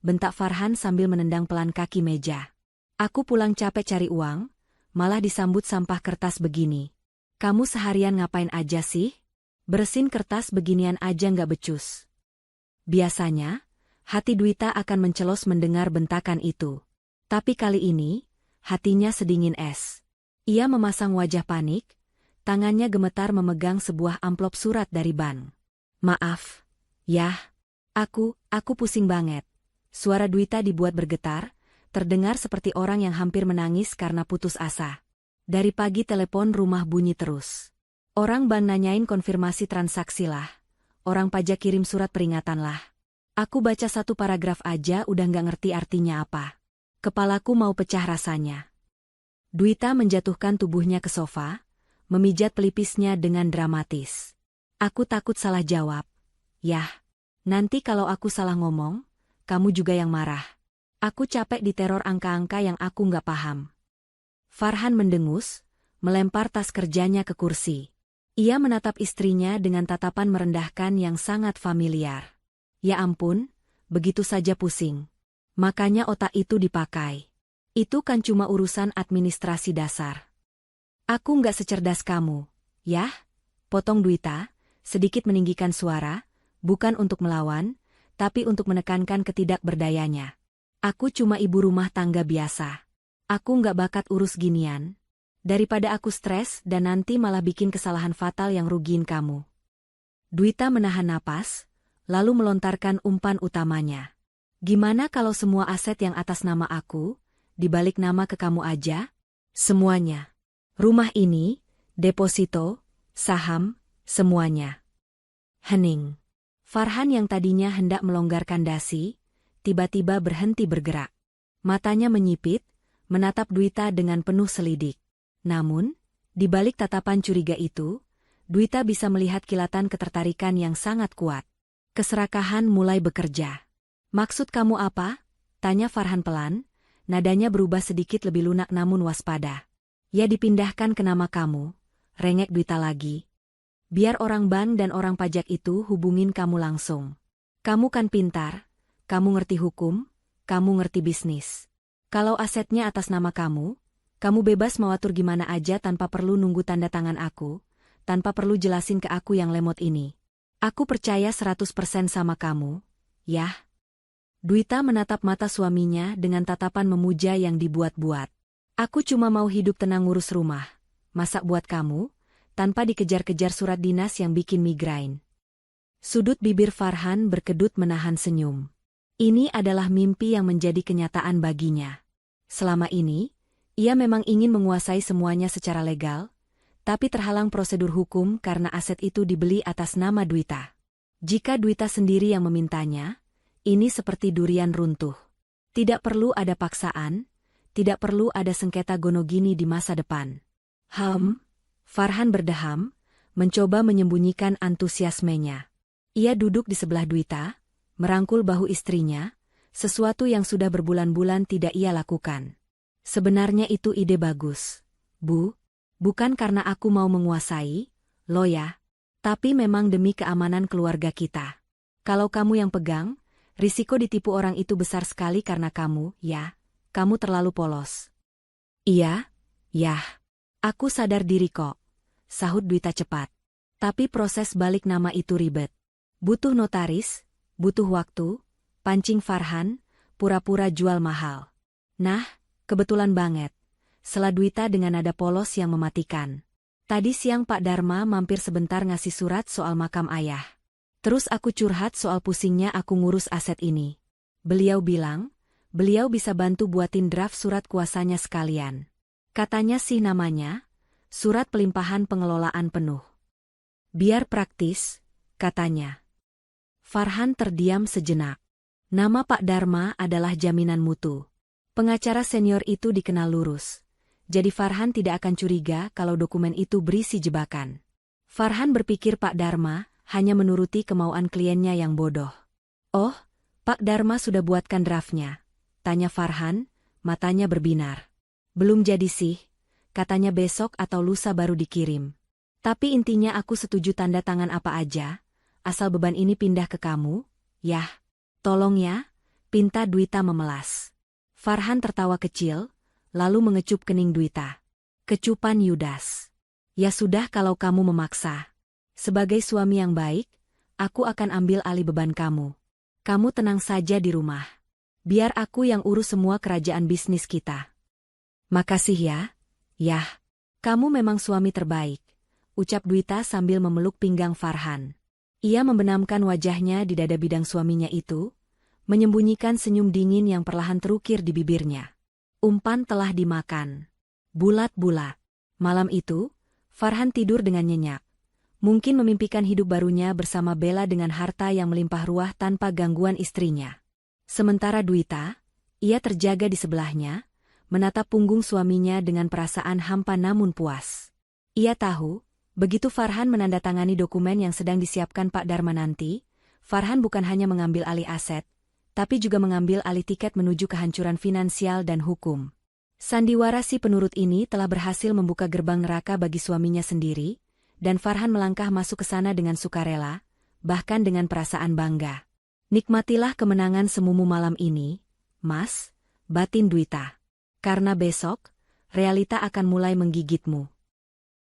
Bentak Farhan sambil menendang pelan kaki meja. Aku pulang capek cari uang, malah disambut sampah kertas begini. Kamu seharian ngapain aja sih? Bersin kertas beginian aja nggak becus. Biasanya, hati Dwita akan mencelos mendengar bentakan itu. Tapi kali ini, hatinya sedingin es. Ia memasang wajah panik, tangannya gemetar memegang sebuah amplop surat dari bank. Maaf, yah, aku pusing banget. Suara Dwita dibuat bergetar, terdengar seperti orang yang hampir menangis karena putus asa. Dari pagi telepon rumah bunyi terus. Orang bank nanyain konfirmasi transaksi lah. Orang pajak kirim surat peringatan lah. Aku baca satu paragraf aja udah nggak ngerti artinya apa. Kepalaku mau pecah rasanya. Dwita menjatuhkan tubuhnya ke sofa, memijat pelipisnya dengan dramatis. Aku takut salah jawab. Yah, nanti kalau aku salah ngomong, kamu juga yang marah. Aku capek diteror angka-angka yang aku nggak paham. Farhan mendengus, melempar tas kerjanya ke kursi. Ia menatap istrinya dengan tatapan merendahkan yang sangat familiar. Ya ampun, begitu saja pusing. Makanya otak itu dipakai. Itu kan cuma urusan administrasi dasar. Aku nggak secerdas kamu, yah? Potong Dwita, sedikit meninggikan suara, bukan untuk melawan, tapi untuk menekankan ketidakberdayanya. Aku cuma ibu rumah tangga biasa. Aku nggak bakat urus ginian. Daripada aku stres dan nanti malah bikin kesalahan fatal yang rugiin kamu. Dwita menahan napas, lalu melontarkan umpan utamanya. Gimana kalau semua aset yang atas nama aku, dibalik nama ke kamu aja? Semuanya. Rumah ini, deposito, saham, semuanya. Hening. Farhan yang tadinya hendak melonggarkan dasi, tiba-tiba berhenti bergerak. Matanya menyipit, menatap Dwita dengan penuh selidik. Namun, di balik tatapan curiga itu, Dwita bisa melihat kilatan ketertarikan yang sangat kuat. Keserakahan mulai bekerja. Maksud kamu apa? Tanya Farhan pelan, nadanya berubah sedikit lebih lunak namun waspada. Ya dipindahkan ke nama kamu, rengek Dwita lagi. Biar orang bank dan orang pajak itu hubungin kamu langsung. Kamu kan pintar, kamu ngerti hukum, kamu ngerti bisnis. Kalau asetnya atas nama kamu bebas mau atur gimana aja tanpa perlu nunggu tanda tangan aku, tanpa perlu jelasin ke aku yang lemot ini. Aku percaya 100% sama kamu, yah. Dwita menatap mata suaminya dengan tatapan memuja yang dibuat-buat. Aku cuma mau hidup tenang ngurus rumah, masak buat kamu, tanpa dikejar-kejar surat dinas yang bikin migrain. Sudut bibir Farhan berkedut menahan senyum. Ini adalah mimpi yang menjadi kenyataan baginya. Selama ini, ia memang ingin menguasai semuanya secara legal, tapi terhalang prosedur hukum karena aset itu dibeli atas nama Dwita. Jika Dwita sendiri yang memintanya, ini seperti durian runtuh. Tidak perlu ada paksaan, tidak perlu ada sengketa gonogini di masa depan. Farhan berdeham, mencoba menyembunyikan antusiasmenya. Ia duduk di sebelah Dwita, merangkul bahu istrinya, sesuatu yang sudah berbulan-bulan tidak ia lakukan. Sebenarnya itu ide bagus, Bu. Bukan karena aku mau menguasai, lo ya. Tapi memang demi keamanan keluarga kita. Kalau kamu yang pegang, risiko ditipu orang itu besar sekali karena kamu, ya. Kamu terlalu polos. Iya, yah. Aku sadar diri kok, sahut Dwita cepat. Tapi proses balik nama itu ribet. Butuh notaris, butuh waktu, pancing Farhan, pura-pura jual mahal. Nah, kebetulan banget. Sela Dwita dengan nada polos yang mematikan. Tadi siang Pak Dharma mampir sebentar ngasih surat soal makam ayah. Terus aku curhat soal pusingnya aku ngurus aset ini. Beliau bilang, beliau bisa bantu buatin draft surat kuasanya sekalian. Katanya sih namanya, surat pelimpahan pengelolaan penuh. Biar praktis, katanya. Farhan terdiam sejenak. Nama Pak Dharma adalah jaminan mutu. Pengacara senior itu dikenal lurus. Jadi Farhan tidak akan curiga kalau dokumen itu berisi jebakan. Farhan berpikir Pak Dharma hanya menuruti kemauan kliennya yang bodoh. Oh, Pak Dharma sudah buatkan draftnya? Tanya Farhan, matanya berbinar. Belum jadi sih, katanya besok atau lusa baru dikirim. Tapi intinya aku setuju tanda tangan apa aja, asal beban ini pindah ke kamu, yah. Tolong ya, pinta Dwita memelas. Farhan tertawa kecil, lalu mengecup kening Dwita. Kecupan Yudas. Ya sudah kalau kamu memaksa. Sebagai suami yang baik, aku akan ambil alih beban kamu. Kamu tenang saja di rumah. Biar aku yang urus semua kerajaan bisnis kita. Makasih ya. Yah, kamu memang suami terbaik, ucap Dwita sambil memeluk pinggang Farhan. Ia membenamkan wajahnya di dada bidang suaminya itu, menyembunyikan senyum dingin yang perlahan terukir di bibirnya. Umpan telah dimakan. Bulat-bulat. Malam itu, Farhan tidur dengan nyenyak. Mungkin memimpikan hidup barunya bersama Bella dengan harta yang melimpah ruah tanpa gangguan istrinya. Sementara Dwita, ia terjaga di sebelahnya, menatap punggung suaminya dengan perasaan hampa namun puas. Ia tahu, Begitu Farhan menandatangani dokumen yang sedang disiapkan Pak Dharma nanti, Farhan bukan hanya mengambil alih aset, tapi juga mengambil alih tiket menuju kehancuran finansial dan hukum. Sandiwara si penurut ini telah berhasil membuka gerbang neraka bagi suaminya sendiri, dan Farhan melangkah masuk ke sana dengan sukarela, bahkan dengan perasaan bangga. Nikmatilah kemenangan semumu malam ini, Mas, batin Dwita. Karena besok, realita akan mulai menggigitmu.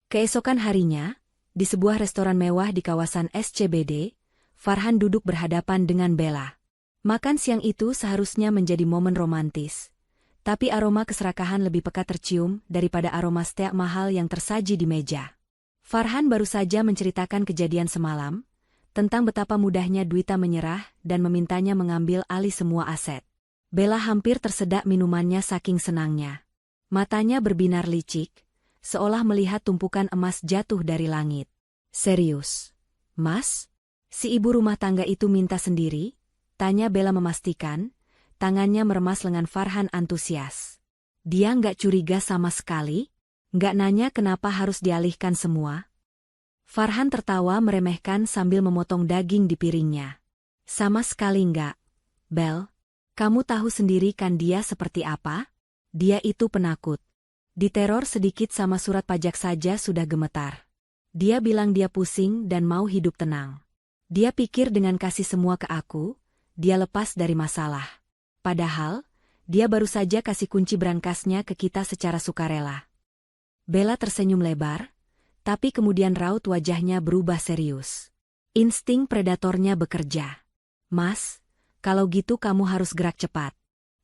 Keesokan harinya, di sebuah restoran mewah di kawasan SCBD, Farhan duduk berhadapan dengan Bella. Makan siang itu seharusnya menjadi momen romantis. Tapi aroma keserakahan lebih pekat tercium daripada aroma steak mahal yang tersaji di meja. Farhan baru saja menceritakan kejadian semalam, tentang betapa mudahnya Dwita menyerah dan memintanya mengambil alih semua aset. Bella hampir tersedak minumannya saking senangnya. Matanya berbinar licik, seolah melihat tumpukan emas jatuh dari langit. Serius, Mas? Si ibu rumah tangga itu minta sendiri? Tanya Bella memastikan, tangannya meremas lengan Farhan antusias. Dia nggak curiga sama sekali? Nggak nanya kenapa harus dialihkan semua? Farhan tertawa meremehkan sambil memotong daging di piringnya. Sama sekali nggak. Bel, kamu tahu sendiri kan dia seperti apa? Dia itu penakut. Diteror sedikit sama surat pajak saja sudah gemetar. Dia bilang dia pusing dan mau hidup tenang. Dia pikir dengan kasih semua ke aku, dia lepas dari masalah. Padahal, dia baru saja kasih kunci berangkasnya ke kita secara sukarela. Bella tersenyum lebar, tapi kemudian raut wajahnya berubah serius. Insting predatornya bekerja. Mas, kalau gitu kamu harus gerak cepat.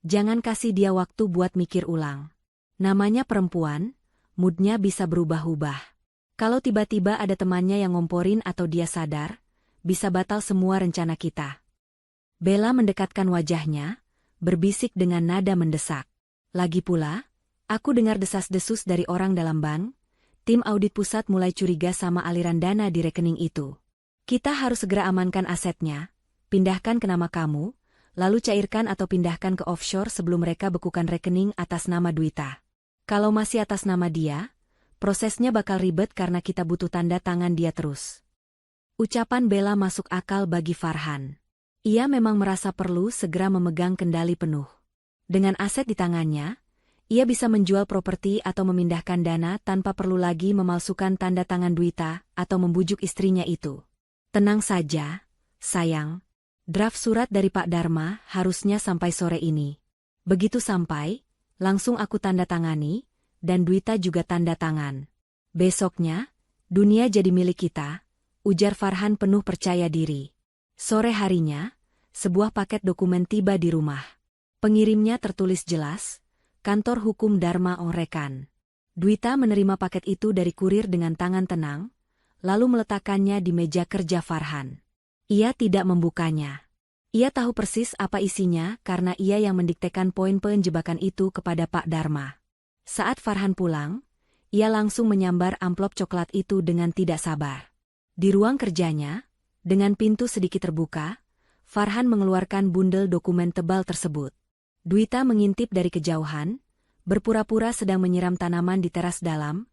Jangan kasih dia waktu buat mikir ulang. Namanya perempuan, moodnya bisa berubah-ubah. Kalau tiba-tiba ada temannya yang ngomporin atau dia sadar, bisa batal semua rencana kita. Bella mendekatkan wajahnya, berbisik dengan nada mendesak. Lagi pula, aku dengar desas-desus dari orang dalam bank, tim audit pusat mulai curiga sama aliran dana di rekening itu. Kita harus segera amankan asetnya, pindahkan ke nama kamu, lalu cairkan atau pindahkan ke offshore sebelum mereka bekukan rekening atas nama Dwita. Kalau masih atas nama dia, prosesnya bakal ribet karena kita butuh tanda tangan dia terus. Ucapan Bella masuk akal bagi Farhan. Ia memang merasa perlu segera memegang kendali penuh. Dengan aset di tangannya, ia bisa menjual properti atau memindahkan dana tanpa perlu lagi memalsukan tanda tangan Dwita atau membujuk istrinya itu. Tenang saja, sayang. Draft surat dari Pak Dharma harusnya sampai sore ini. Begitu sampai, langsung aku tanda tangani, dan Dwita juga tanda tangan. Besoknya, dunia jadi milik kita, ujar Farhan penuh percaya diri. Sore harinya, sebuah paket dokumen tiba di rumah. Pengirimnya tertulis jelas, Kantor Hukum Dharma Onrekan. Dwita menerima paket itu dari kurir dengan tangan tenang, lalu meletakkannya di meja kerja Farhan. Ia tidak membukanya. Ia tahu persis apa isinya karena ia yang mendiktekan poin-poin jebakan itu kepada Pak Dharma. Saat Farhan pulang, ia langsung menyambar amplop coklat itu dengan tidak sabar. Di ruang kerjanya, dengan pintu sedikit terbuka, Farhan mengeluarkan bundel dokumen tebal tersebut. Dwita mengintip dari kejauhan, berpura-pura sedang menyiram tanaman di teras dalam,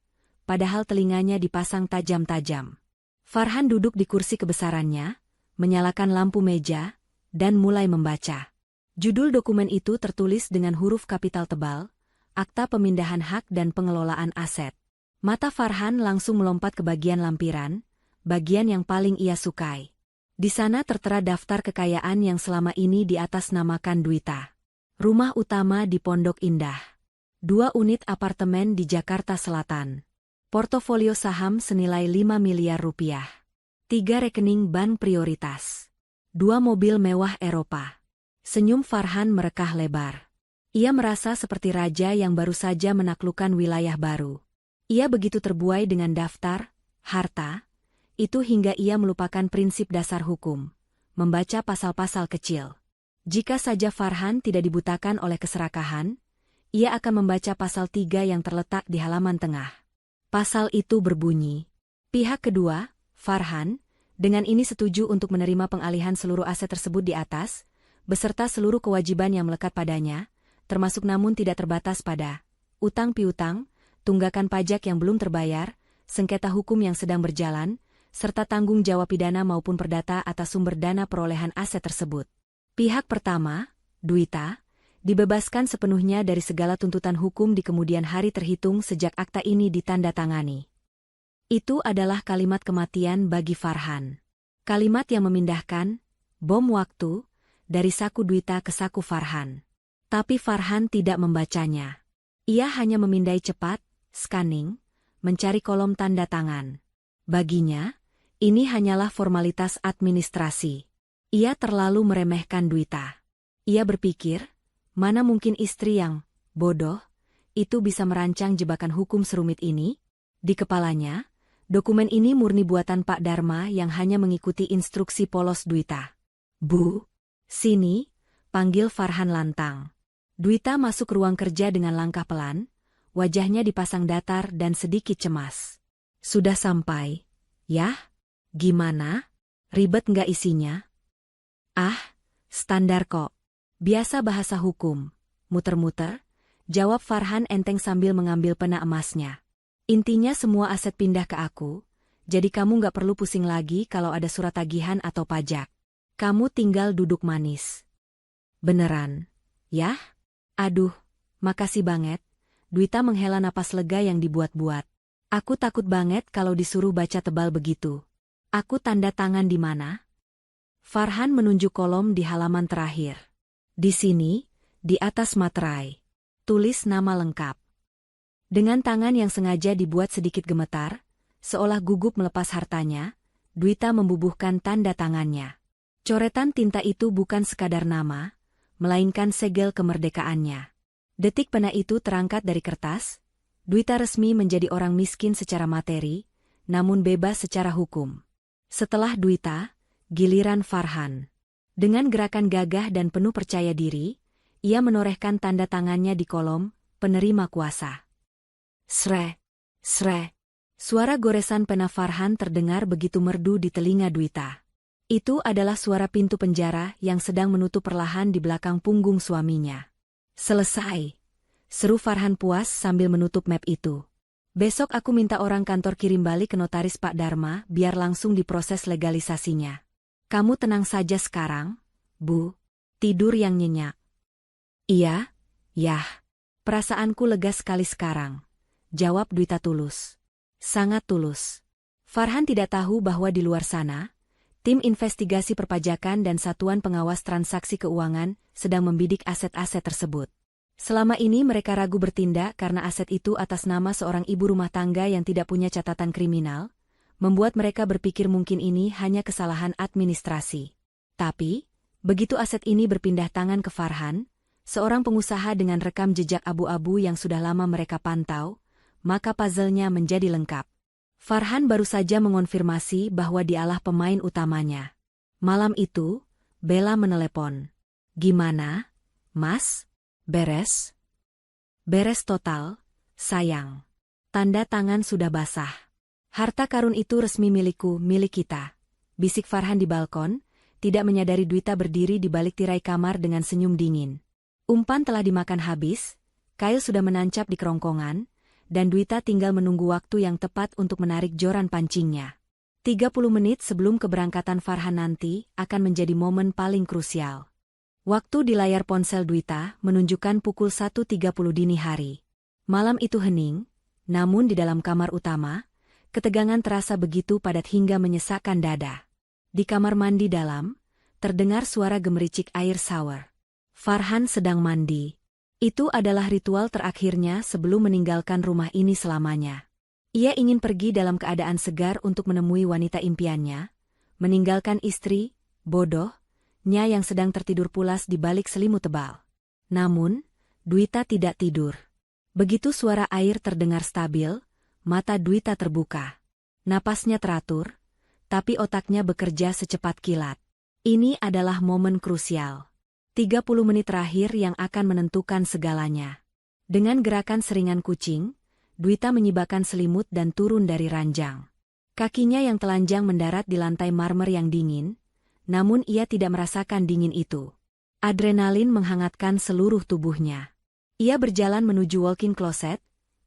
padahal telinganya dipasang tajam-tajam. Farhan duduk di kursi kebesarannya, menyalakan lampu meja, dan mulai membaca. Judul dokumen itu tertulis dengan huruf kapital tebal, Akta Pemindahan Hak dan Pengelolaan Aset. Mata Farhan langsung melompat ke bagian lampiran, bagian yang paling ia sukai. Di sana tertera daftar kekayaan yang selama ini diatasnamakan Dwita. Rumah utama di Pondok Indah. 2 unit apartemen di Jakarta Selatan. Portofolio saham senilai 5 miliar rupiah. 3 rekening bank prioritas. 2 mobil mewah Eropa. Senyum Farhan merekah lebar. Ia merasa seperti raja yang baru saja menaklukkan wilayah baru. Ia begitu terbuai dengan daftar, harta, itu hingga ia melupakan prinsip dasar hukum, membaca pasal-pasal kecil. Jika saja Farhan tidak dibutakan oleh keserakahan, ia akan membaca pasal 3 yang terletak di halaman tengah. Pasal itu berbunyi, pihak kedua, Farhan, dengan ini setuju untuk menerima pengalihan seluruh aset tersebut di atas, beserta seluruh kewajiban yang melekat padanya, termasuk namun tidak terbatas pada utang piutang, tunggakan pajak yang belum terbayar, sengketa hukum yang sedang berjalan, serta tanggung jawab pidana maupun perdata atas sumber dana perolehan aset tersebut. Pihak pertama, Dwita, dibebaskan sepenuhnya dari segala tuntutan hukum di kemudian hari terhitung sejak akta ini ditandatangani. Itu adalah kalimat kematian bagi Farhan. Kalimat yang memindahkan bom waktu dari saku Dwita ke saku Farhan. Tapi Farhan tidak membacanya. Ia hanya memindai cepat, scanning, mencari kolom tanda tangan. Baginya, ini hanyalah formalitas administrasi. Ia terlalu meremehkan Dwita. Ia berpikir, mana mungkin istri yang bodoh itu bisa merancang jebakan hukum serumit ini? Di kepalanya, dokumen ini murni buatan Pak Dharma yang hanya mengikuti instruksi polos Dwita. Bu, sini, panggil Farhan lantang. Dwita masuk ruang kerja dengan langkah pelan, wajahnya dipasang datar dan sedikit cemas. Sudah sampai, ya? Gimana? Ribet nggak isinya? Ah, standar kok. Biasa bahasa hukum. Muter-muter, jawab Farhan enteng sambil mengambil pena emasnya. Intinya semua aset pindah ke aku, jadi kamu nggak perlu pusing lagi kalau ada surat tagihan atau pajak. Kamu tinggal duduk manis. Beneran? Ya? Aduh, makasih banget. Dwita menghela napas lega yang dibuat-buat. Aku takut banget kalau disuruh baca tebal begitu. Aku tanda tangan di mana? Farhan menunjuk kolom di halaman terakhir. Di sini, di atas materai. Tulis nama lengkap. Dengan tangan yang sengaja dibuat sedikit gemetar, seolah gugup melepas hartanya, Dwita membubuhkan tanda tangannya. Coretan tinta itu bukan sekadar nama, melainkan segel kemerdekaannya. Detik pena itu terangkat dari kertas, Dwita resmi menjadi orang miskin secara materi, namun bebas secara hukum. Setelah Dwita, giliran Farhan. Dengan gerakan gagah dan penuh percaya diri, ia menorehkan tanda tangannya di kolom penerima kuasa. Sre, sre. Suara goresan pena Farhan terdengar begitu merdu di telinga Dwita. Itu adalah suara pintu penjara yang sedang menutup perlahan di belakang punggung suaminya. Selesai, seru Farhan puas sambil menutup map itu. Besok aku minta orang kantor kirim balik ke notaris Pak Dharma biar langsung diproses legalisasinya. Kamu tenang saja sekarang, Bu. Tidur yang nyenyak. Iya, yah. Perasaanku lega sekali sekarang. Jawab Dwita tulus. Sangat tulus. Farhan tidak tahu bahwa di luar sana, tim investigasi perpajakan dan satuan pengawas transaksi keuangan sedang membidik aset-aset tersebut. Selama ini mereka ragu bertindak karena aset itu atas nama seorang ibu rumah tangga yang tidak punya catatan kriminal, membuat mereka berpikir mungkin ini hanya kesalahan administrasi. Tapi, begitu aset ini berpindah tangan ke Farhan, seorang pengusaha dengan rekam jejak abu-abu yang sudah lama mereka pantau, maka puzzle-nya menjadi lengkap. Farhan baru saja mengonfirmasi bahwa dialah pemain utamanya. Malam itu, Bella menelepon. Gimana, Mas? Beres? Beres total, sayang. Tanda tangan sudah basah. Harta karun itu resmi milikku, milik kita. Bisik Farhan di balkon, tidak menyadari Dwita berdiri di balik tirai kamar dengan senyum dingin. Umpan telah dimakan habis, kail sudah menancap di kerongkongan, dan Dwita tinggal menunggu waktu yang tepat untuk menarik joran pancingnya. 30 menit sebelum keberangkatan Farhan nanti akan menjadi momen paling krusial. Waktu di layar ponsel Dwita menunjukkan pukul 1.30 dini hari. Malam itu hening, namun di dalam kamar utama, ketegangan terasa begitu padat hingga menyesakkan dada. Di kamar mandi dalam, terdengar suara gemericik air shower. Farhan sedang mandi. Itu adalah ritual terakhirnya sebelum meninggalkan rumah ini selamanya. Ia ingin pergi dalam keadaan segar untuk menemui wanita impiannya, meninggalkan istri, bodohnya yang sedang tertidur pulas di balik selimut tebal. Namun, Dwita tidak tidur. Begitu suara air terdengar stabil, mata Dwita terbuka. Napasnya teratur, tapi otaknya bekerja secepat kilat. Ini adalah momen krusial. 30 menit terakhir yang akan menentukan segalanya. Dengan gerakan seringan kucing, Dwita menyibakkan selimut dan turun dari ranjang. Kakinya yang telanjang mendarat di lantai marmer yang dingin, namun ia tidak merasakan dingin itu. Adrenalin menghangatkan seluruh tubuhnya. Ia berjalan menuju walk-in closet,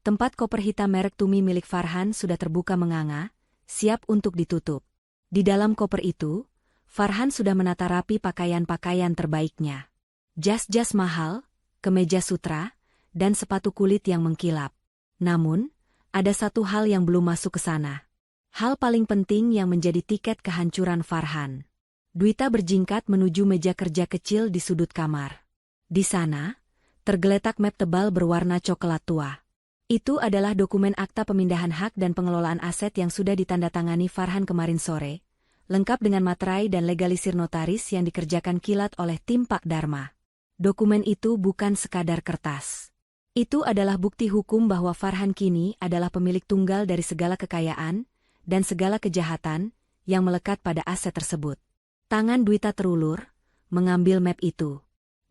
Tempat koper hitam merek Tumi milik Farhan sudah terbuka menganga, siap untuk ditutup. Di dalam koper itu, Farhan sudah menata rapi pakaian-pakaian terbaiknya. Jas-jas mahal, kemeja sutra, dan sepatu kulit yang mengkilap. Namun, ada satu hal yang belum masuk ke sana. Hal paling penting yang menjadi tiket kehancuran Farhan. Dwita berjingkat menuju meja kerja kecil di sudut kamar. Di sana, tergeletak map tebal berwarna coklat tua. Itu adalah dokumen akta pemindahan hak dan pengelolaan aset yang sudah ditandatangani Farhan kemarin sore, lengkap dengan materai dan legalisir notaris yang dikerjakan kilat oleh tim Pak Dharma. Dokumen itu bukan sekadar kertas. Itu adalah bukti hukum bahwa Farhan kini adalah pemilik tunggal dari segala kekayaan dan segala kejahatan yang melekat pada aset tersebut. Tangan Dwita terulur, mengambil map itu.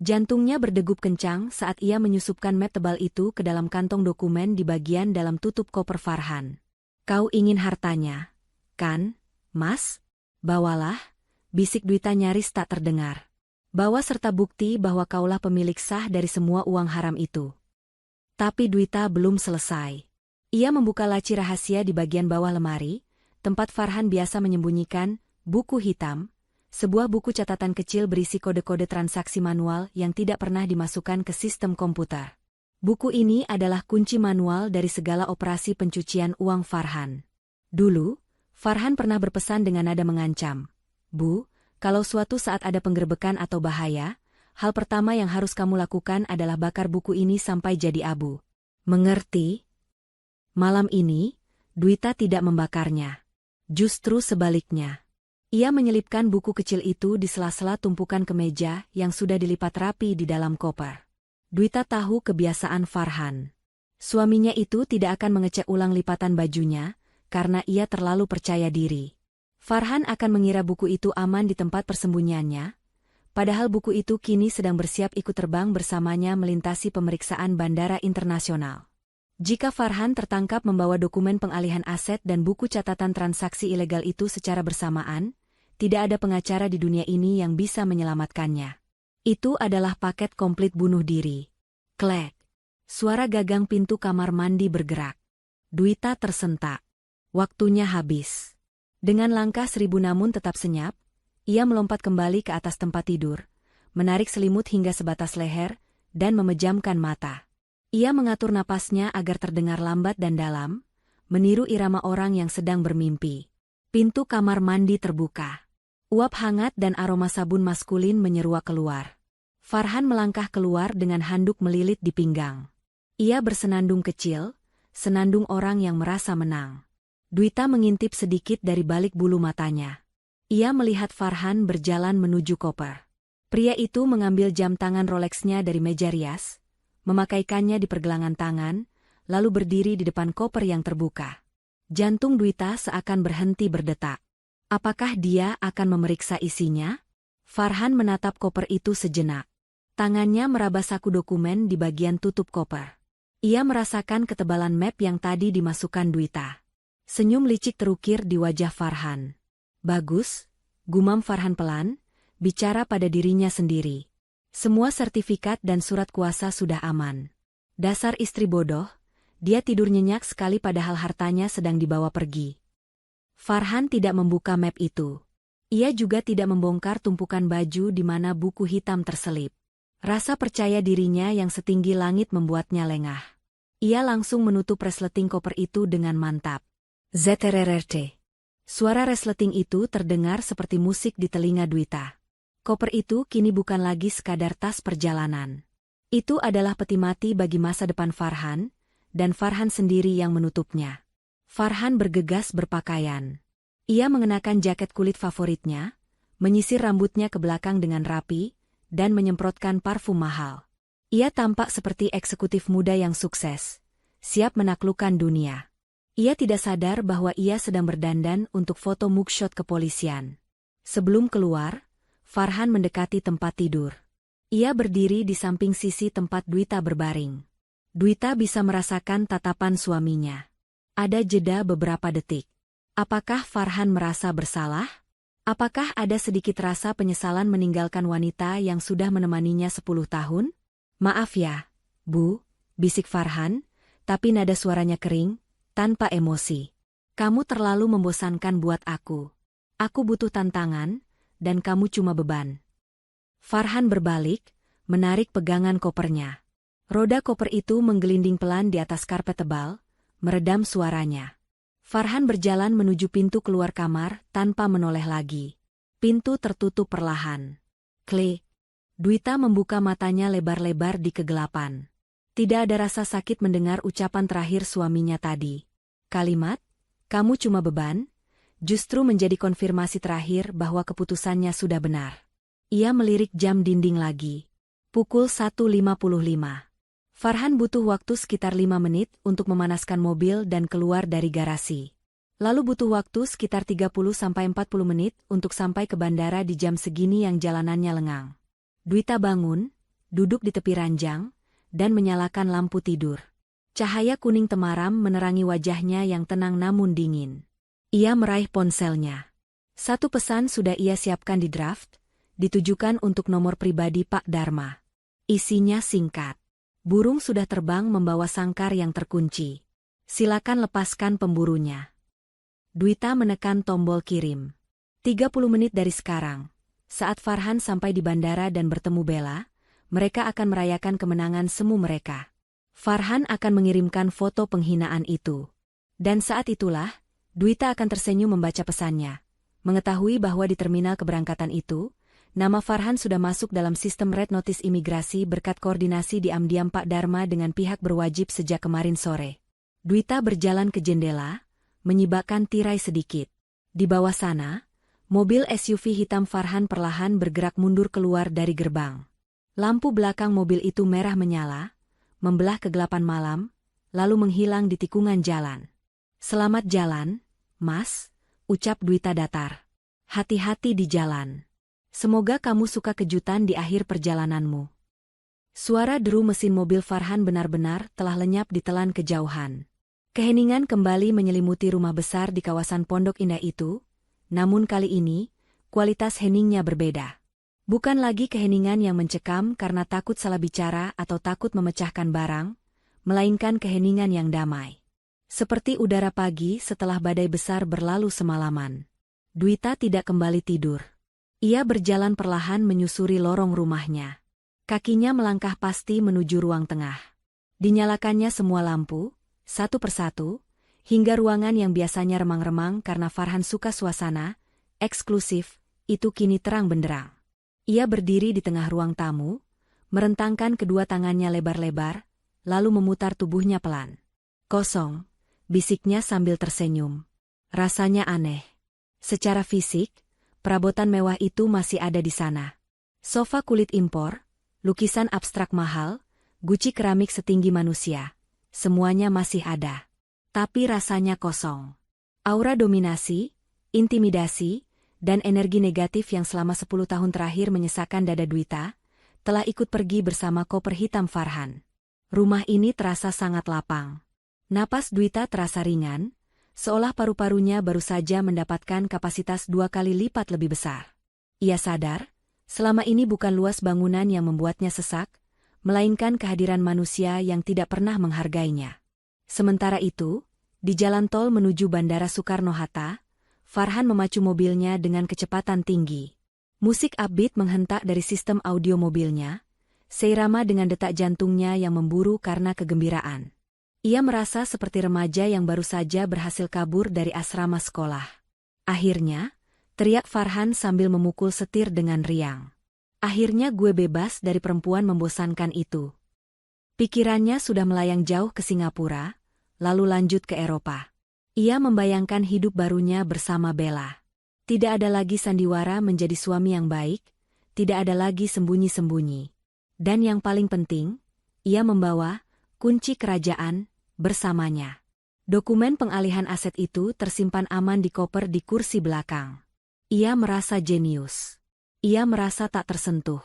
Jantungnya berdegup kencang saat ia menyusupkan map tebal itu ke dalam kantong dokumen di bagian dalam tutup koper Farhan. "Kau ingin hartanya, kan, Mas? Bawalah," bisik Dwita nyaris tak terdengar. "Bawa serta bukti bahwa kaulah pemilik sah dari semua uang haram itu." Tapi Dwita belum selesai. Ia membuka laci rahasia di bagian bawah lemari, tempat Farhan biasa menyembunyikan buku hitam, sebuah buku catatan kecil berisi kode-kode transaksi manual yang tidak pernah dimasukkan ke sistem komputer. Buku ini adalah kunci manual dari segala operasi pencucian uang Farhan. Dulu, Farhan pernah berpesan dengan nada mengancam, "Bu, kalau suatu saat ada penggerbekan atau bahaya, hal pertama yang harus kamu lakukan adalah bakar buku ini sampai jadi abu. Mengerti?" Malam ini, Dwita tidak membakarnya. Justru sebaliknya. Ia menyelipkan buku kecil itu di sela-sela tumpukan kemeja yang sudah dilipat rapi di dalam koper. Dwita tahu kebiasaan Farhan. Suaminya itu tidak akan mengecek ulang lipatan bajunya, karena ia terlalu percaya diri. Farhan akan mengira buku itu aman di tempat persembunyiannya, padahal buku itu kini sedang bersiap ikut terbang bersamanya melintasi pemeriksaan bandara internasional. Jika Farhan tertangkap membawa dokumen pengalihan aset dan buku catatan transaksi ilegal itu secara bersamaan, tidak ada pengacara di dunia ini yang bisa menyelamatkannya. Itu adalah paket komplit bunuh diri. Klek. Suara gagang pintu kamar mandi bergerak. Dwita tersentak. Waktunya habis. Dengan langkah 1000 namun tetap senyap, ia melompat kembali ke atas tempat tidur, menarik selimut hingga sebatas leher, dan memejamkan mata. Ia mengatur napasnya agar terdengar lambat dan dalam, meniru irama orang yang sedang bermimpi. Pintu kamar mandi terbuka. Uap hangat dan aroma sabun maskulin menyeruak keluar. Farhan melangkah keluar dengan handuk melilit di pinggang. Ia bersenandung kecil, senandung orang yang merasa menang. Dwita mengintip sedikit dari balik bulu matanya. Ia melihat Farhan berjalan menuju koper. Pria itu mengambil jam tangan Rolexnya dari meja rias, memakaikannya di pergelangan tangan, lalu berdiri di depan koper yang terbuka. Jantung Dwita seakan berhenti berdetak. Apakah dia akan memeriksa isinya? Farhan menatap koper itu sejenak. Tangannya meraba saku dokumen di bagian tutup koper. Ia merasakan ketebalan map yang tadi dimasukkan Dwita. Senyum licik terukir di wajah Farhan. "Bagus," gumam Farhan pelan, bicara pada dirinya sendiri. "Semua sertifikat dan surat kuasa sudah aman. Dasar istri bodoh, dia tidur nyenyak sekali padahal hartanya sedang dibawa pergi." Farhan tidak membuka map itu. Ia juga tidak membongkar tumpukan baju di mana buku hitam terselip. Rasa percaya dirinya yang setinggi langit membuatnya lengah. Ia langsung menutup resleting koper itu dengan mantap. ZRRT. Suara resleting itu terdengar seperti musik di telinga Dwita. Koper itu kini bukan lagi sekadar tas perjalanan. Itu adalah peti mati bagi masa depan Farhan, dan Farhan sendiri yang menutupnya. Farhan bergegas berpakaian. Ia mengenakan jaket kulit favoritnya, menyisir rambutnya ke belakang dengan rapi, dan menyemprotkan parfum mahal. Ia tampak seperti eksekutif muda yang sukses, siap menaklukkan dunia. Ia tidak sadar bahwa ia sedang berdandan untuk foto mugshot kepolisian. Sebelum keluar, Farhan mendekati tempat tidur. Ia berdiri di samping sisi tempat Dwita berbaring. Dwita bisa merasakan tatapan suaminya. Ada jeda beberapa detik. Apakah Farhan merasa bersalah? Apakah ada sedikit rasa penyesalan meninggalkan wanita yang sudah menemaninya 10 tahun? "Maaf ya, Bu," bisik Farhan, tapi nada suaranya kering, tanpa emosi. Kamu terlalu membosankan buat aku. Aku butuh tantangan, dan kamu cuma beban. Farhan berbalik, menarik pegangan kopernya. Roda koper itu menggelinding pelan di atas karpet tebal, meredam suaranya. Farhan berjalan menuju pintu keluar kamar tanpa menoleh lagi. Pintu tertutup perlahan. Klik. Dwita membuka matanya lebar-lebar di kegelapan. Tidak ada rasa sakit mendengar ucapan terakhir suaminya tadi. Kalimat, "Kamu cuma beban," justru menjadi konfirmasi terakhir bahwa keputusannya sudah benar. Ia melirik jam dinding lagi. Pukul 1.55. Farhan butuh waktu sekitar 5 menit untuk memanaskan mobil dan keluar dari garasi. Lalu butuh waktu sekitar 30-40 menit untuk sampai ke bandara di jam segini yang jalanannya lengang. Dwita bangun, duduk di tepi ranjang, dan menyalakan lampu tidur. Cahaya kuning temaram menerangi wajahnya yang tenang namun dingin. Ia meraih ponselnya. Satu pesan sudah ia siapkan di draft, ditujukan untuk nomor pribadi Pak Dharma. Isinya singkat. Burung sudah terbang membawa sangkar yang terkunci. Silakan lepaskan pemburunya. Dwita menekan tombol kirim. 30 menit dari sekarang, saat Farhan sampai di bandara dan bertemu Bella, mereka akan merayakan kemenangan semu mereka. Farhan akan mengirimkan foto penghinaan itu. Dan saat itulah, Dwita akan tersenyum membaca pesannya. Mengetahui bahwa di terminal keberangkatan itu, nama Farhan sudah masuk dalam sistem Red Notice imigrasi berkat koordinasi diam-diam Pak Dharma dengan pihak berwajib sejak kemarin sore. Dwita berjalan ke jendela, menyibakkan tirai sedikit. Di bawah sana, mobil SUV hitam Farhan perlahan bergerak mundur keluar dari gerbang. Lampu belakang mobil itu merah menyala, membelah kegelapan malam, lalu menghilang di tikungan jalan. "Selamat jalan, Mas," ucap Dwita datar. "Hati-hati di jalan. Semoga kamu suka kejutan di akhir perjalananmu." Suara deru mesin mobil Farhan benar-benar telah lenyap ditelan kejauhan. Keheningan kembali menyelimuti rumah besar di kawasan Pondok Indah itu, namun kali ini, kualitas heningnya berbeda. Bukan lagi keheningan yang mencekam karena takut salah bicara atau takut memecahkan barang, melainkan keheningan yang damai. Seperti udara pagi setelah badai besar berlalu semalaman. Dwita tidak kembali tidur. Ia berjalan perlahan menyusuri lorong rumahnya. Kakinya melangkah pasti menuju ruang tengah. Dinyalakannya semua lampu, satu persatu, hingga ruangan yang biasanya remang-remang karena Farhan suka suasana eksklusif, itu kini terang benderang. Ia berdiri di tengah ruang tamu, merentangkan kedua tangannya lebar-lebar, lalu memutar tubuhnya pelan. "Kosong," bisiknya sambil tersenyum. Rasanya aneh. Secara fisik, perabotan mewah itu masih ada di sana. Sofa kulit impor, lukisan abstrak mahal, guci keramik setinggi manusia. Semuanya masih ada. Tapi rasanya kosong. Aura dominasi, intimidasi, dan energi negatif yang selama 10 tahun terakhir menyesakkan dada Dwita, telah ikut pergi bersama koper hitam Farhan. Rumah ini terasa sangat lapang. Napas Dwita terasa ringan, seolah paru-parunya baru saja mendapatkan kapasitas 2 kali lipat lebih besar. Ia sadar, selama ini bukan luas bangunan yang membuatnya sesak, melainkan kehadiran manusia yang tidak pernah menghargainya. Sementara itu, di jalan tol menuju Bandara Soekarno-Hatta, Farhan memacu mobilnya dengan kecepatan tinggi. Musik upbeat menghentak dari sistem audio mobilnya, seirama dengan detak jantungnya yang memburu karena kegembiraan. Ia merasa seperti remaja yang baru saja berhasil kabur dari asrama sekolah. Akhirnya, teriak Farhan sambil memukul setir dengan riang. "Akhirnya gue bebas dari perempuan membosankan itu." Pikirannya sudah melayang jauh ke Singapura, lalu lanjut ke Eropa. Ia membayangkan hidup barunya bersama Bella. Tidak ada lagi sandiwara menjadi suami yang baik, tidak ada lagi sembunyi-sembunyi. Dan yang paling penting, ia membawa kunci kerajaan bersamanya. Dokumen pengalihan aset itu tersimpan aman di koper di kursi belakang. Ia merasa jenius. Ia merasa tak tersentuh.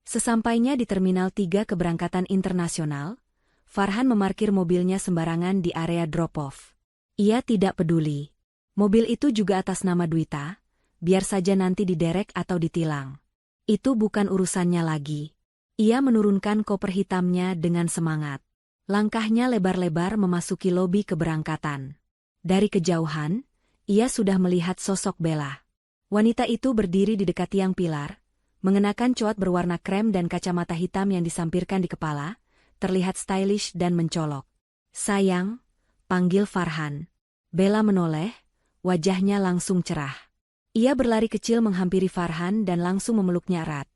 Sesampainya di Terminal 3 keberangkatan internasional, Farhan memarkir mobilnya sembarangan di area drop-off. Ia tidak peduli. Mobil itu juga atas nama Dwita, biar saja nanti diderek atau ditilang. Itu bukan urusannya lagi. Ia menurunkan koper hitamnya dengan semangat. Langkahnya lebar-lebar memasuki lobi keberangkatan. Dari kejauhan, ia sudah melihat sosok Bella. Wanita itu berdiri di dekat tiang pilar, mengenakan coat berwarna krem dan kacamata hitam yang disampirkan di kepala, terlihat stylish dan mencolok. "Sayang," panggil Farhan. Bella menoleh, wajahnya langsung cerah. Ia berlari kecil menghampiri Farhan dan langsung memeluknya erat.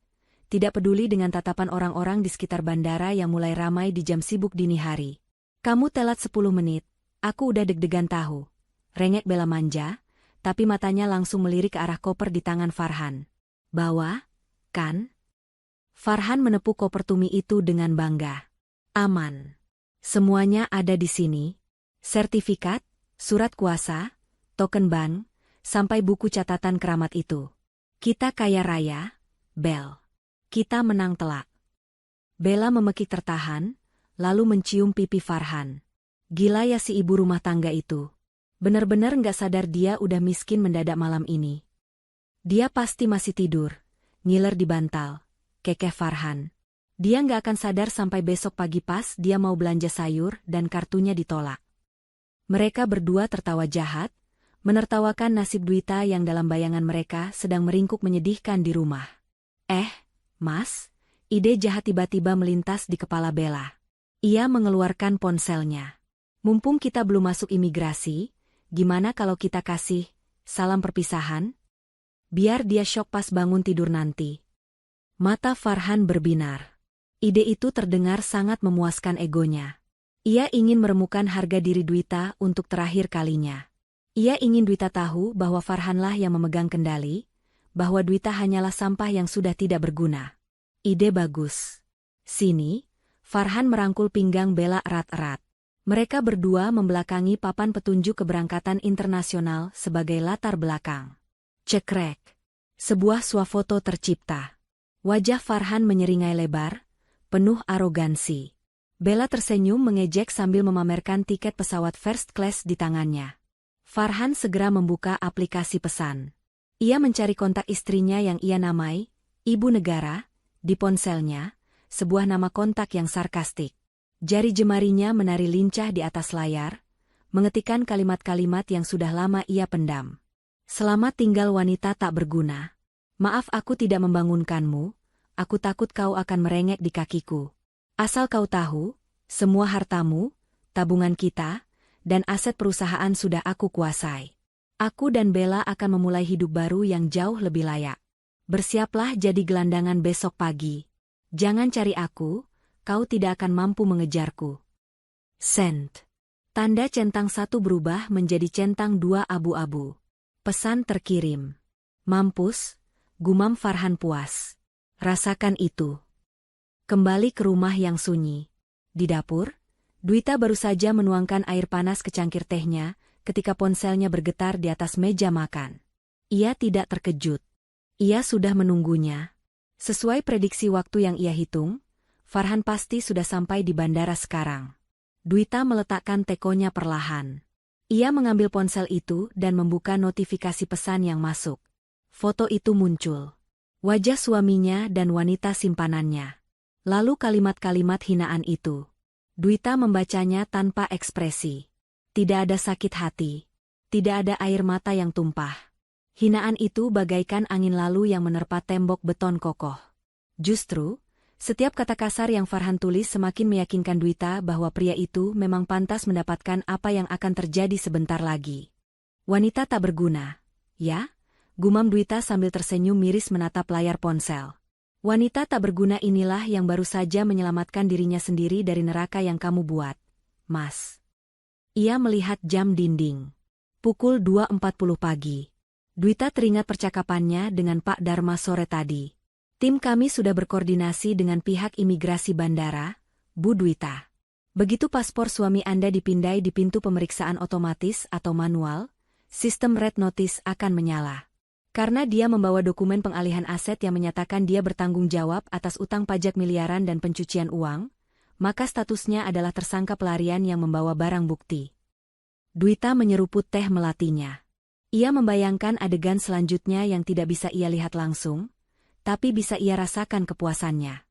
Tidak peduli dengan tatapan orang-orang di sekitar bandara yang mulai ramai di jam sibuk dini hari. "Kamu telat 10 menit, aku udah deg-degan tahu." Rengek Bella manja, tapi matanya langsung melirik ke arah koper di tangan Farhan. "Bawa, kan?" Farhan menepuk koper tumi itu dengan bangga. "Aman. Semuanya ada di sini. Sertifikat, surat kuasa, token bank, sampai buku catatan keramat itu. Kita kaya raya, Bel. Kita menang telak." Bella memekik tertahan, lalu mencium pipi Farhan. Gila ya si ibu rumah tangga itu. Bener-bener nggak sadar dia udah miskin mendadak malam ini. Dia pasti masih tidur, ngiler di bantal, kekeh Farhan. Dia nggak akan sadar sampai besok pagi pas dia mau belanja sayur dan kartunya ditolak. Mereka berdua tertawa jahat, menertawakan nasib Dwita yang dalam bayangan mereka sedang meringkuk menyedihkan di rumah. Mas, ide jahat tiba-tiba melintas di kepala Bella. Ia mengeluarkan ponselnya. "Mumpung kita belum masuk imigrasi, gimana kalau kita kasih salam perpisahan? Biar dia syok pas bangun tidur nanti." Mata Farhan berbinar. Ide itu terdengar sangat memuaskan egonya. Ia ingin meremukan harga diri Dwita untuk terakhir kalinya. Ia ingin Dwita tahu bahwa Farhanlah yang memegang kendali, bahwa Dwita hanyalah sampah yang sudah tidak berguna. Ide bagus. "Sini." Farhan merangkul pinggang Bella erat-erat. Mereka berdua membelakangi papan petunjuk keberangkatan internasional sebagai latar belakang. Cekrek. Sebuah swafoto tercipta. Wajah Farhan menyeringai lebar, penuh arogansi. Bella tersenyum mengejek sambil memamerkan tiket pesawat first class di tangannya. Farhan segera membuka aplikasi pesan. Ia mencari kontak istrinya yang ia namai Ibu Negara di ponselnya, sebuah nama kontak yang sarkastik. Jari jemarinya menari lincah di atas layar, mengetikkan kalimat-kalimat yang sudah lama ia pendam. "Selamat tinggal wanita tak berguna. Maaf aku tidak membangunkanmu, aku takut kau akan merengek di kakiku. Asal kau tahu, semua hartamu, tabungan kita, dan aset perusahaan sudah aku kuasai. Aku dan Bella akan memulai hidup baru yang jauh lebih layak. Bersiaplah jadi gelandangan besok pagi. Jangan cari aku, kau tidak akan mampu mengejarku. Send." Tanda centang 1 berubah menjadi centang 2 abu-abu. Pesan terkirim. "Mampus," gumam Farhan puas. "Rasakan itu." Kembali ke rumah yang sunyi. Di dapur, Dwita baru saja menuangkan air panas ke cangkir tehnya ketika ponselnya bergetar di atas meja makan. Ia tidak terkejut. Ia sudah menunggunya. Sesuai prediksi waktu yang ia hitung, Farhan pasti sudah sampai di bandara sekarang. Dwita meletakkan tekonya perlahan. Ia mengambil ponsel itu dan membuka notifikasi pesan yang masuk. Foto itu muncul. Wajah suaminya dan wanita simpanannya. Lalu kalimat-kalimat hinaan itu. Dwita membacanya tanpa ekspresi. Tidak ada sakit hati. Tidak ada air mata yang tumpah. Hinaan itu bagaikan angin lalu yang menerpa tembok beton kokoh. Justru, setiap kata kasar yang Farhan tulis semakin meyakinkan Dwita bahwa pria itu memang pantas mendapatkan apa yang akan terjadi sebentar lagi. "Wanita tak berguna, ya?" gumam Dwita sambil tersenyum miris menatap layar ponsel. "Wanita tak berguna inilah yang baru saja menyelamatkan dirinya sendiri dari neraka yang kamu buat, Mas." Ia melihat jam dinding. Pukul 2.40 pagi. Dwita teringat percakapannya dengan Pak Dharma sore tadi. "Tim kami sudah berkoordinasi dengan pihak imigrasi bandara, Bu Dwita. Begitu paspor suami Anda dipindai di pintu pemeriksaan otomatis atau manual, sistem red notice akan menyala. Karena dia membawa dokumen pengalihan aset yang menyatakan dia bertanggung jawab atas utang pajak miliaran dan pencucian uang, maka statusnya adalah tersangka pelarian yang membawa barang bukti." Dwita menyeruput teh melatinya. Ia membayangkan adegan selanjutnya yang tidak bisa ia lihat langsung, tapi bisa ia rasakan kepuasannya.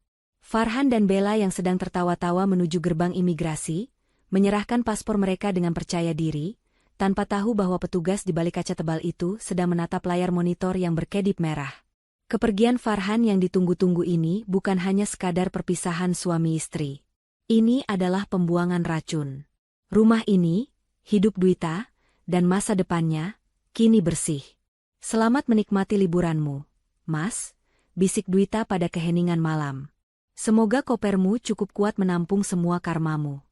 Farhan dan Bella yang sedang tertawa-tawa menuju gerbang imigrasi, menyerahkan paspor mereka dengan percaya diri, tanpa tahu bahwa petugas di balik kaca tebal itu sedang menatap layar monitor yang berkedip merah. Kepergian Farhan yang ditunggu-tunggu ini bukan hanya sekadar perpisahan suami istri. Ini adalah pembuangan racun. Rumah ini, hidup Dwita, dan masa depannya, kini bersih. Selamat menikmati liburanmu, Mas, bisik Dwita pada keheningan malam. Semoga kopermu cukup kuat menampung semua karmamu.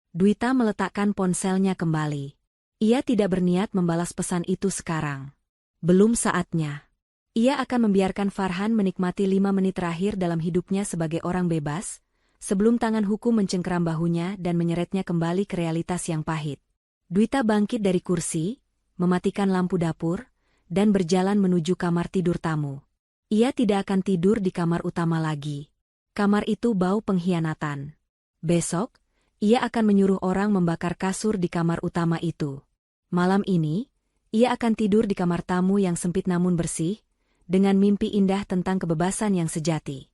Dwita meletakkan ponselnya kembali. Ia tidak berniat membalas pesan itu sekarang. Belum saatnya. Ia akan membiarkan Farhan menikmati 5 menit terakhir dalam hidupnya sebagai orang bebas, sebelum tangan hukum mencengkeram bahunya dan menyeretnya kembali ke realitas yang pahit. Dwita bangkit dari kursi, mematikan lampu dapur, dan berjalan menuju kamar tidur tamu. Ia tidak akan tidur di kamar utama lagi. Kamar itu bau pengkhianatan. Besok, ia akan menyuruh orang membakar kasur di kamar utama itu. Malam ini, ia akan tidur di kamar tamu yang sempit namun bersih, dengan mimpi indah tentang kebebasan yang sejati.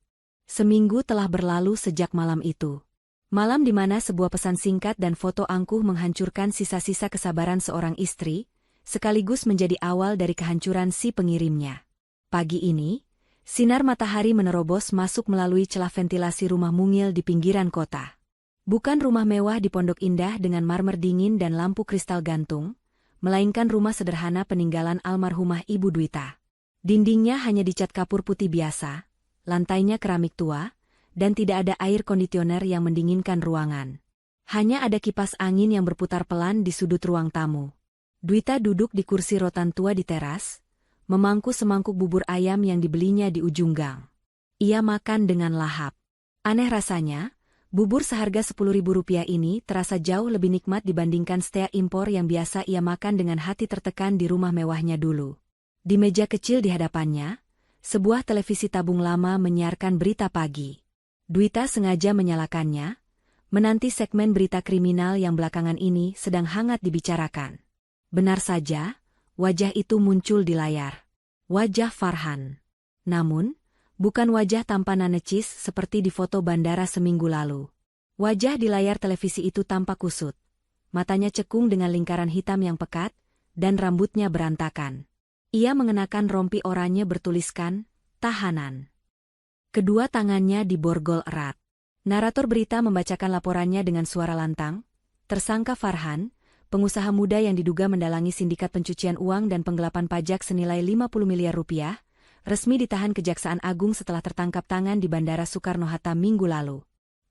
Seminggu telah berlalu sejak malam itu. Malam di mana sebuah pesan singkat dan foto angkuh menghancurkan sisa-sisa kesabaran seorang istri, sekaligus menjadi awal dari kehancuran si pengirimnya. Pagi ini, sinar matahari menerobos masuk melalui celah ventilasi rumah mungil di pinggiran kota. Bukan rumah mewah di Pondok Indah dengan marmer dingin dan lampu kristal gantung, melainkan rumah sederhana peninggalan almarhumah Ibu Dwita. Dindingnya hanya dicat kapur putih biasa, lantainya keramik tua, dan tidak ada air kondisioner yang mendinginkan ruangan. Hanya ada kipas angin yang berputar pelan di sudut ruang tamu. Dwita duduk di kursi rotan tua di teras, memangku semangkuk bubur ayam yang dibelinya di ujung gang. Ia makan dengan lahap. Aneh rasanya, bubur seharga Rp10.000 ini terasa jauh lebih nikmat dibandingkan steak impor yang biasa ia makan dengan hati tertekan di rumah mewahnya dulu. Di meja kecil di hadapannya, sebuah televisi tabung lama menyiarkan berita pagi. Dwita sengaja menyalakannya, menanti segmen berita kriminal yang belakangan ini sedang hangat dibicarakan. Benar saja, wajah itu muncul di layar. Wajah Farhan. Namun, bukan wajah tampanan necis seperti di foto bandara seminggu lalu. Wajah di layar televisi itu tampak kusut. Matanya cekung dengan lingkaran hitam yang pekat, dan rambutnya berantakan. Ia mengenakan rompi oranye bertuliskan, tahanan. Kedua tangannya diborgol erat. Narator berita membacakan laporannya dengan suara lantang. Tersangka Farhan, pengusaha muda yang diduga mendalangi sindikat pencucian uang dan penggelapan pajak senilai Rp50 miliar, resmi ditahan Kejaksaan Agung setelah tertangkap tangan di Bandara Soekarno-Hatta minggu lalu.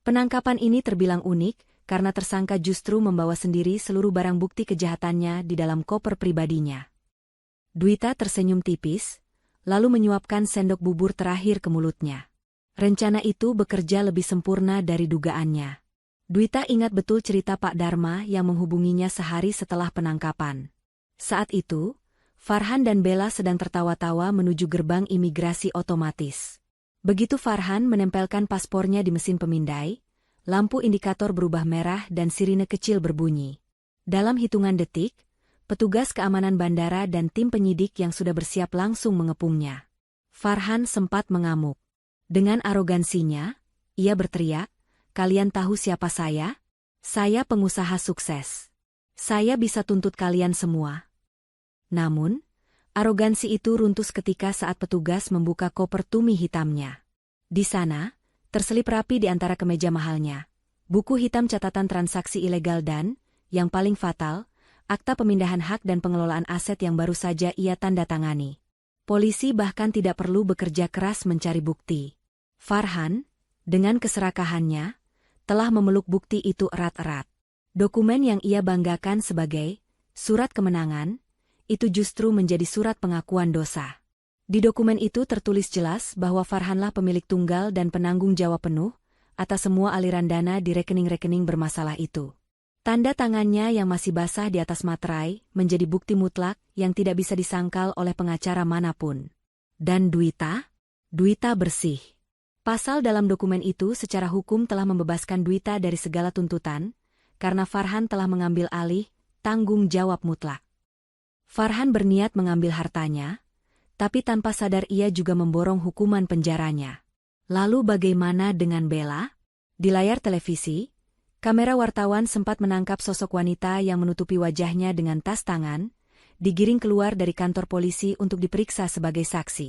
Penangkapan ini terbilang unik, karena tersangka justru membawa sendiri seluruh barang bukti kejahatannya di dalam koper pribadinya. Dwita tersenyum tipis, lalu menyuapkan sendok bubur terakhir ke mulutnya. Rencana itu bekerja lebih sempurna dari dugaannya. Dwita ingat betul cerita Pak Dharma yang menghubunginya sehari setelah penangkapan. Saat itu, Farhan dan Bella sedang tertawa-tawa menuju gerbang imigrasi otomatis. Begitu Farhan menempelkan paspornya di mesin pemindai, lampu indikator berubah merah dan sirine kecil berbunyi. Dalam hitungan detik, petugas keamanan bandara dan tim penyidik yang sudah bersiap langsung mengepungnya. Farhan sempat mengamuk. Dengan arogansinya, ia berteriak, "Kalian tahu siapa saya? Saya pengusaha sukses. Saya bisa tuntut kalian semua." Namun, arogansi itu runtuh seketika saat petugas membuka koper tumi hitamnya. Di sana, terselip rapi di antara kemeja mahalnya, buku hitam catatan transaksi ilegal dan, yang paling fatal, akta pemindahan hak dan pengelolaan aset yang baru saja ia tanda tangani. Polisi bahkan tidak perlu bekerja keras mencari bukti. Farhan, dengan keserakahannya, telah memeluk bukti itu erat-erat. Dokumen yang ia banggakan sebagai surat kemenangan, itu justru menjadi surat pengakuan dosa. Di dokumen itu tertulis jelas bahwa Farhanlah pemilik tunggal dan penanggung jawab penuh atas semua aliran dana di rekening-rekening bermasalah itu. Tanda tangannya yang masih basah di atas materai menjadi bukti mutlak yang tidak bisa disangkal oleh pengacara manapun. Dan Dwita bersih. Pasal dalam dokumen itu secara hukum telah membebaskan Dwita dari segala tuntutan, karena Farhan telah mengambil alih tanggung jawab mutlak. Farhan berniat mengambil hartanya, tapi tanpa sadar ia juga memborong hukuman penjaranya. Lalu bagaimana dengan Bella? Di layar televisi, kamera wartawan sempat menangkap sosok wanita yang menutupi wajahnya dengan tas tangan, digiring keluar dari kantor polisi untuk diperiksa sebagai saksi.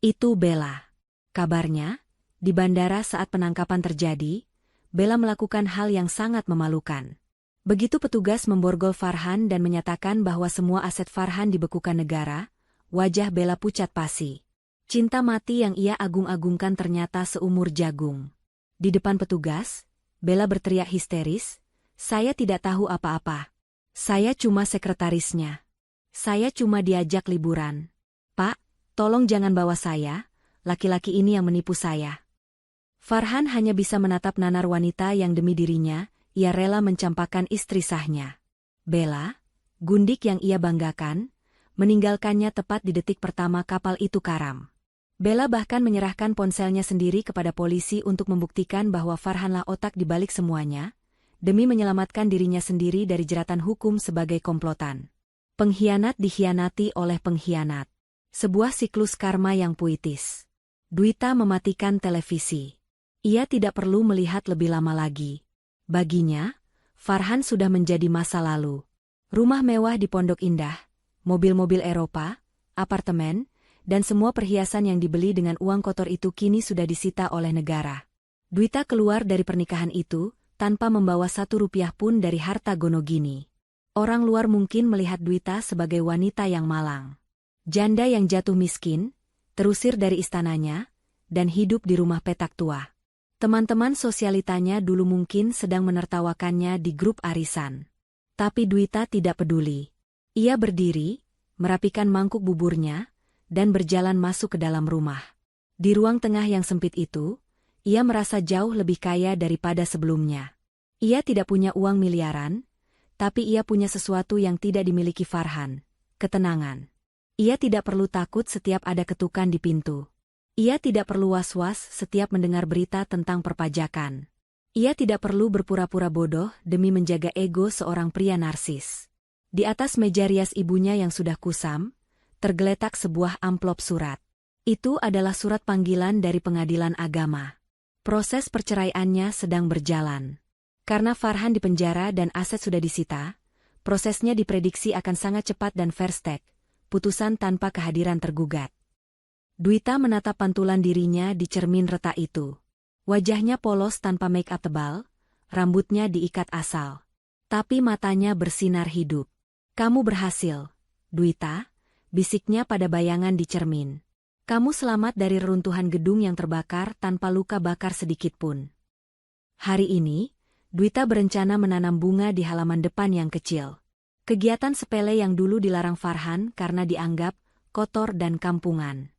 Itu Bella. Kabarnya, di bandara saat penangkapan terjadi, Bella melakukan hal yang sangat memalukan. Begitu petugas memborgol Farhan dan menyatakan bahwa semua aset Farhan dibekukan negara, wajah Bella pucat pasi. Cinta mati yang ia agung-agungkan ternyata seumur jagung. Di depan petugas, Bella berteriak histeris, "Saya tidak tahu apa-apa. Saya cuma sekretarisnya. Saya cuma diajak liburan. Pak, tolong jangan bawa saya, laki-laki ini yang menipu saya." Farhan hanya bisa menatap nanar wanita yang demi dirinya, ia rela mencampakkan istri sahnya. Bella, gundik yang ia banggakan, meninggalkannya tepat di detik pertama kapal itu karam. Bella bahkan menyerahkan ponselnya sendiri kepada polisi untuk membuktikan bahwa Farhanlah otak di balik semuanya, demi menyelamatkan dirinya sendiri dari jeratan hukum sebagai komplotan. Pengkhianat dikhianati oleh pengkhianat. Sebuah siklus karma yang puitis. Dwita mematikan televisi. Ia tidak perlu melihat lebih lama lagi. Baginya, Farhan sudah menjadi masa lalu. Rumah mewah di Pondok Indah, mobil-mobil Eropa, apartemen, dan semua perhiasan yang dibeli dengan uang kotor itu kini sudah disita oleh negara. Dwita keluar dari pernikahan itu, tanpa membawa 1 rupiah pun dari harta Gonogini. Orang luar mungkin melihat Dwita sebagai wanita yang malang. Janda yang jatuh miskin, terusir dari istananya, dan hidup di rumah petak tua. Teman-teman sosialitanya dulu mungkin sedang menertawakannya di grup arisan. Tapi Dwita tidak peduli. Ia berdiri, merapikan mangkuk buburnya, dan berjalan masuk ke dalam rumah. Di ruang tengah yang sempit itu, ia merasa jauh lebih kaya daripada sebelumnya. Ia tidak punya uang miliaran, tapi ia punya sesuatu yang tidak dimiliki Farhan, ketenangan. Ia tidak perlu takut setiap ada ketukan di pintu. Ia tidak perlu was-was setiap mendengar berita tentang perpajakan. Ia tidak perlu berpura-pura bodoh demi menjaga ego seorang pria narsis. Di atas meja rias ibunya yang sudah kusam, tergeletak sebuah amplop surat. Itu adalah surat panggilan dari pengadilan agama. Proses perceraiannya sedang berjalan. Karena Farhan dipenjara dan aset sudah disita, prosesnya diprediksi akan sangat cepat dan fair stake, putusan tanpa kehadiran tergugat. Dwita menatap pantulan dirinya di cermin retak itu. Wajahnya polos tanpa make-up tebal, rambutnya diikat asal. Tapi matanya bersinar hidup. "Kamu berhasil, Dwita," bisiknya pada bayangan di cermin. "Kamu selamat dari reruntuhan gedung yang terbakar tanpa luka bakar sedikitpun." Hari ini, Dwita berencana menanam bunga di halaman depan yang kecil. Kegiatan sepele yang dulu dilarang Farhan karena dianggap kotor dan kampungan.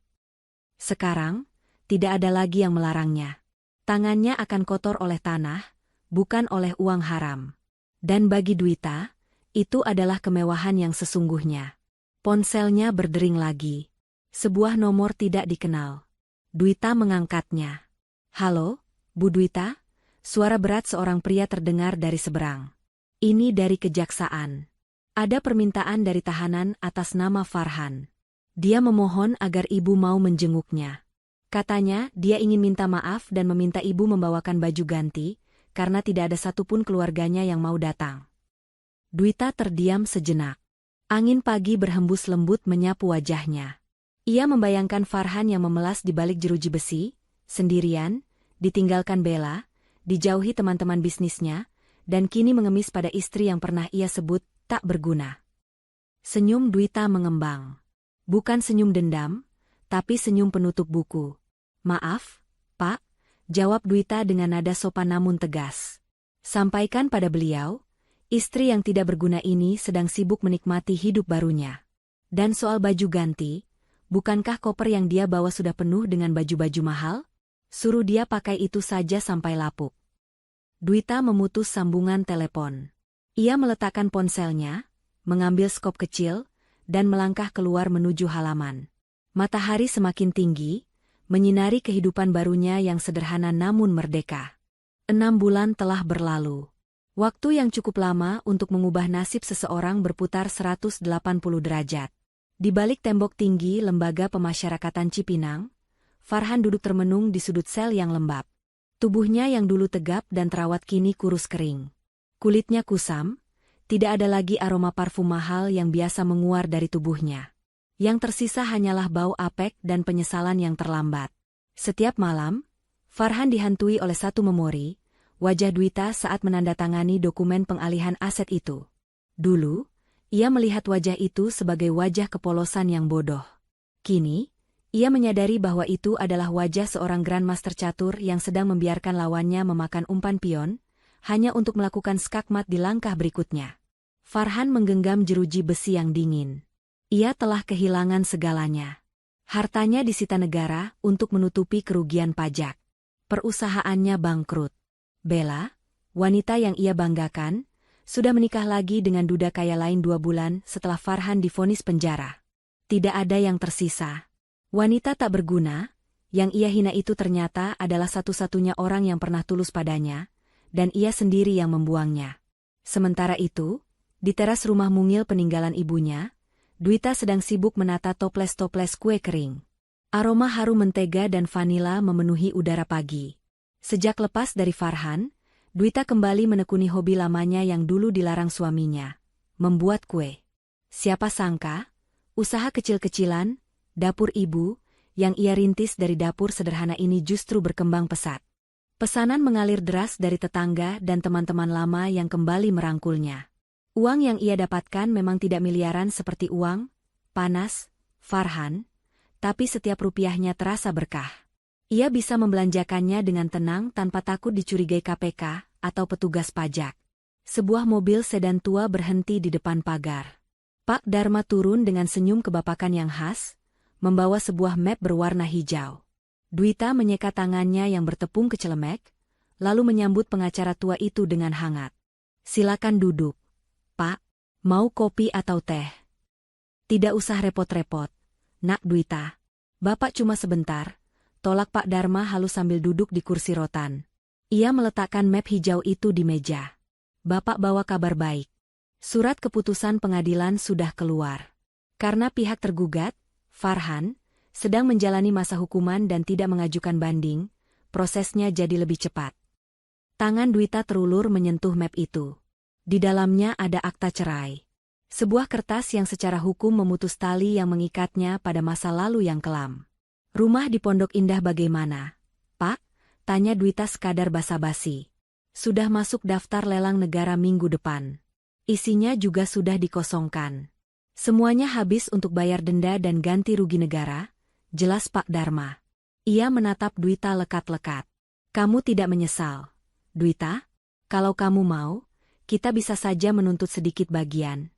Sekarang, tidak ada lagi yang melarangnya. Tangannya akan kotor oleh tanah, bukan oleh uang haram. Dan bagi Dwita, itu adalah kemewahan yang sesungguhnya. Ponselnya berdering lagi. Sebuah nomor tidak dikenal. Dwita mengangkatnya. "Halo, Bu Dwita?" Suara berat seorang pria terdengar dari seberang. "Ini dari kejaksaan. Ada permintaan dari tahanan atas nama Farhan. Dia memohon agar ibu mau menjenguknya. Katanya dia ingin minta maaf dan meminta ibu membawakan baju ganti, karena tidak ada satupun keluarganya yang mau datang." Dwita terdiam sejenak. Angin pagi berhembus lembut menyapu wajahnya. Ia membayangkan Farhan yang memelas di balik jeruji besi, sendirian, ditinggalkan Bella, dijauhi teman-teman bisnisnya, dan kini mengemis pada istri yang pernah ia sebut tak berguna. Senyum Dwita mengembang. Bukan senyum dendam, tapi senyum penutup buku. "Maaf, Pak," jawab Dwita dengan nada sopan namun tegas. "Sampaikan pada beliau, istri yang tidak berguna ini sedang sibuk menikmati hidup barunya. Dan soal baju ganti, bukankah koper yang dia bawa sudah penuh dengan baju-baju mahal? Suruh dia pakai itu saja sampai lapuk." Dwita memutus sambungan telepon. Ia meletakkan ponselnya, mengambil skop kecil, dan melangkah keluar menuju halaman. Matahari semakin tinggi, menyinari kehidupan barunya yang sederhana namun merdeka. 6 bulan telah berlalu. Waktu yang cukup lama untuk mengubah nasib seseorang berputar 180 derajat. Di balik tembok tinggi Lembaga Pemasyarakatan Cipinang, Farhan duduk termenung di sudut sel yang lembab. Tubuhnya yang dulu tegap dan terawat kini kurus kering. Kulitnya kusam, tidak ada lagi aroma parfum mahal yang biasa menguar dari tubuhnya. Yang tersisa hanyalah bau apek dan penyesalan yang terlambat. Setiap malam, Farhan dihantui oleh satu memori, wajah Dwita saat menandatangani dokumen pengalihan aset itu. Dulu, ia melihat wajah itu sebagai wajah kepolosan yang bodoh. Kini, ia menyadari bahwa itu adalah wajah seorang grandmaster catur yang sedang membiarkan lawannya memakan umpan pion, hanya untuk melakukan skakmat di langkah berikutnya. Farhan menggenggam jeruji besi yang dingin. Ia telah kehilangan segalanya. Hartanya disita negara untuk menutupi kerugian pajak. Perusahaannya bangkrut. Bella, wanita yang ia banggakan, sudah menikah lagi dengan duda kaya lain 2 bulan setelah Farhan divonis penjara. Tidak ada yang tersisa. Wanita tak berguna, yang ia hina itu ternyata adalah satu-satunya orang yang pernah tulus padanya, dan ia sendiri yang membuangnya. Sementara itu, di teras rumah mungil peninggalan ibunya, Dwita sedang sibuk menata toples-toples kue kering. Aroma harum mentega dan vanila memenuhi udara pagi. Sejak lepas dari Farhan, Dwita kembali menekuni hobi lamanya yang dulu dilarang suaminya, membuat kue. Siapa sangka, usaha kecil-kecilan, dapur ibu, yang ia rintis dari dapur sederhana ini justru berkembang pesat. Pesanan mengalir deras dari tetangga dan teman-teman lama yang kembali merangkulnya. Uang yang ia dapatkan memang tidak miliaran seperti uang panas Farhan, tapi setiap rupiahnya terasa berkah. Ia bisa membelanjakannya dengan tenang tanpa takut dicurigai KPK atau petugas pajak. Sebuah mobil sedan tua berhenti di depan pagar. Pak Dharma turun dengan senyum kebapakan yang khas, membawa sebuah map berwarna hijau. Dwita menyeka tangannya yang bertepung kecelemek, lalu menyambut pengacara tua itu dengan hangat. Silakan duduk, Pak. Mau kopi atau teh? Tidak usah repot-repot, Nak Dwita. Bapak cuma sebentar, tolak Pak Dharma halus sambil duduk di kursi rotan. Ia meletakkan map hijau itu di meja. Bapak bawa kabar baik. Surat keputusan pengadilan sudah keluar. Karena pihak tergugat, Farhan, sedang menjalani masa hukuman dan tidak mengajukan banding, prosesnya jadi lebih cepat. Tangan Dwita terulur menyentuh map itu. Di dalamnya ada akta cerai. Sebuah kertas yang secara hukum memutus tali yang mengikatnya pada masa lalu yang kelam. Rumah di Pondok Indah bagaimana, Pak? Tanya Dwita sekadar basa-basi. Sudah masuk daftar lelang negara minggu depan. Isinya juga sudah dikosongkan. Semuanya habis untuk bayar denda dan ganti rugi negara, jelas Pak Dharma. Ia menatap Dwita lekat-lekat. Kamu tidak menyesal, Dwita? Kalau kamu mau, kita bisa saja menuntut sedikit bagian.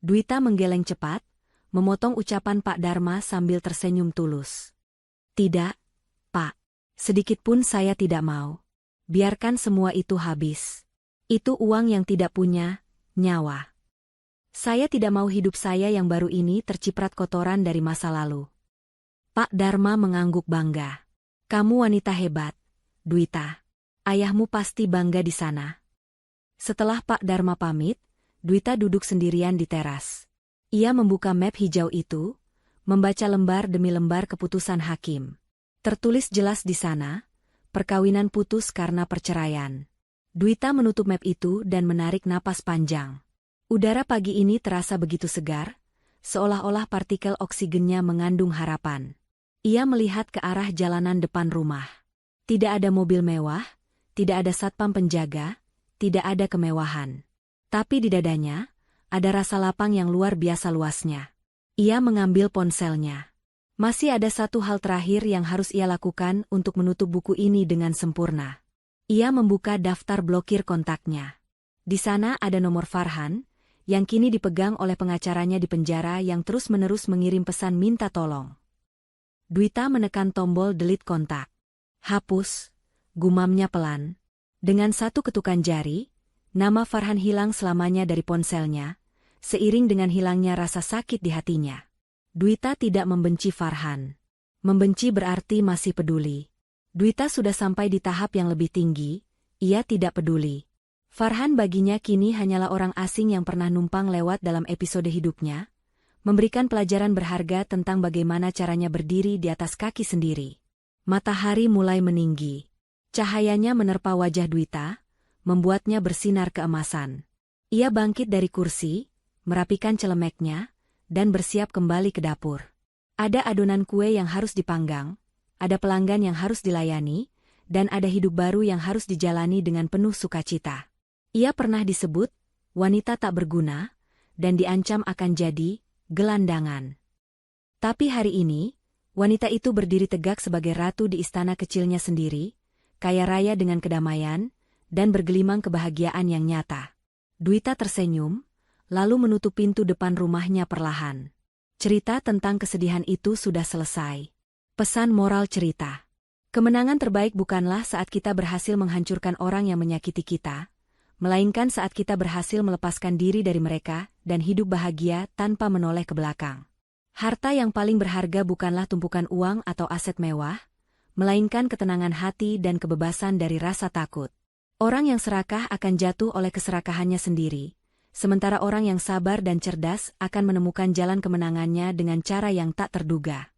Dwita menggeleng cepat, memotong ucapan Pak Dharma sambil tersenyum tulus. Tidak, Pak. Sedikit pun saya tidak mau. Biarkan semua itu habis. Itu uang yang tidak punya nyawa. Saya tidak mau hidup saya yang baru ini terciprat kotoran dari masa lalu. Pak Dharma mengangguk bangga. Kamu wanita hebat, Dwita. Ayahmu pasti bangga di sana. Setelah Pak Dharma pamit, Dwita duduk sendirian di teras. Ia membuka map hijau itu, membaca lembar demi lembar keputusan hakim. Tertulis jelas di sana, perkawinan putus karena perceraian. Dwita menutup map itu dan menarik napas panjang. Udara pagi ini terasa begitu segar, seolah-olah partikel oksigennya mengandung harapan. Ia melihat ke arah jalanan depan rumah. Tidak ada mobil mewah, tidak ada satpam penjaga, tidak ada kemewahan. Tapi di dadanya, ada rasa lapang yang luar biasa luasnya. Ia mengambil ponselnya. Masih ada satu hal terakhir yang harus ia lakukan untuk menutup buku ini dengan sempurna. Ia membuka daftar blokir kontaknya. Di sana ada nomor Farhan, yang kini dipegang oleh pengacaranya di penjara yang terus-menerus mengirim pesan minta tolong. Dwita menekan tombol delete kontak. Hapus, gumamnya pelan. Dengan satu ketukan jari, nama Farhan hilang selamanya dari ponselnya, seiring dengan hilangnya rasa sakit di hatinya. Dwita tidak membenci Farhan. Membenci berarti masih peduli. Dwita sudah sampai di tahap yang lebih tinggi, ia tidak peduli. Farhan baginya kini hanyalah orang asing yang pernah numpang lewat dalam episode hidupnya, memberikan pelajaran berharga tentang bagaimana caranya berdiri di atas kaki sendiri. Matahari mulai meninggi. Cahayanya menerpa wajah Dwita, membuatnya bersinar keemasan. Ia bangkit dari kursi, merapikan celemeknya, dan bersiap kembali ke dapur. Ada adonan kue yang harus dipanggang, ada pelanggan yang harus dilayani, dan ada hidup baru yang harus dijalani dengan penuh sukacita. Ia pernah disebut wanita tak berguna, dan diancam akan jadi gelandangan. Tapi hari ini, wanita itu berdiri tegak sebagai ratu di istana kecilnya sendiri, kaya raya dengan kedamaian, dan bergelimang kebahagiaan yang nyata. Dwita tersenyum, lalu menutup pintu depan rumahnya perlahan. Cerita tentang kesedihan itu sudah selesai. Pesan moral cerita. Kemenangan terbaik bukanlah saat kita berhasil menghancurkan orang yang menyakiti kita, melainkan saat kita berhasil melepaskan diri dari mereka dan hidup bahagia tanpa menoleh ke belakang. Harta yang paling berharga bukanlah tumpukan uang atau aset mewah, melainkan ketenangan hati dan kebebasan dari rasa takut. Orang yang serakah akan jatuh oleh keserakahannya sendiri, sementara orang yang sabar dan cerdas akan menemukan jalan kemenangannya dengan cara yang tak terduga.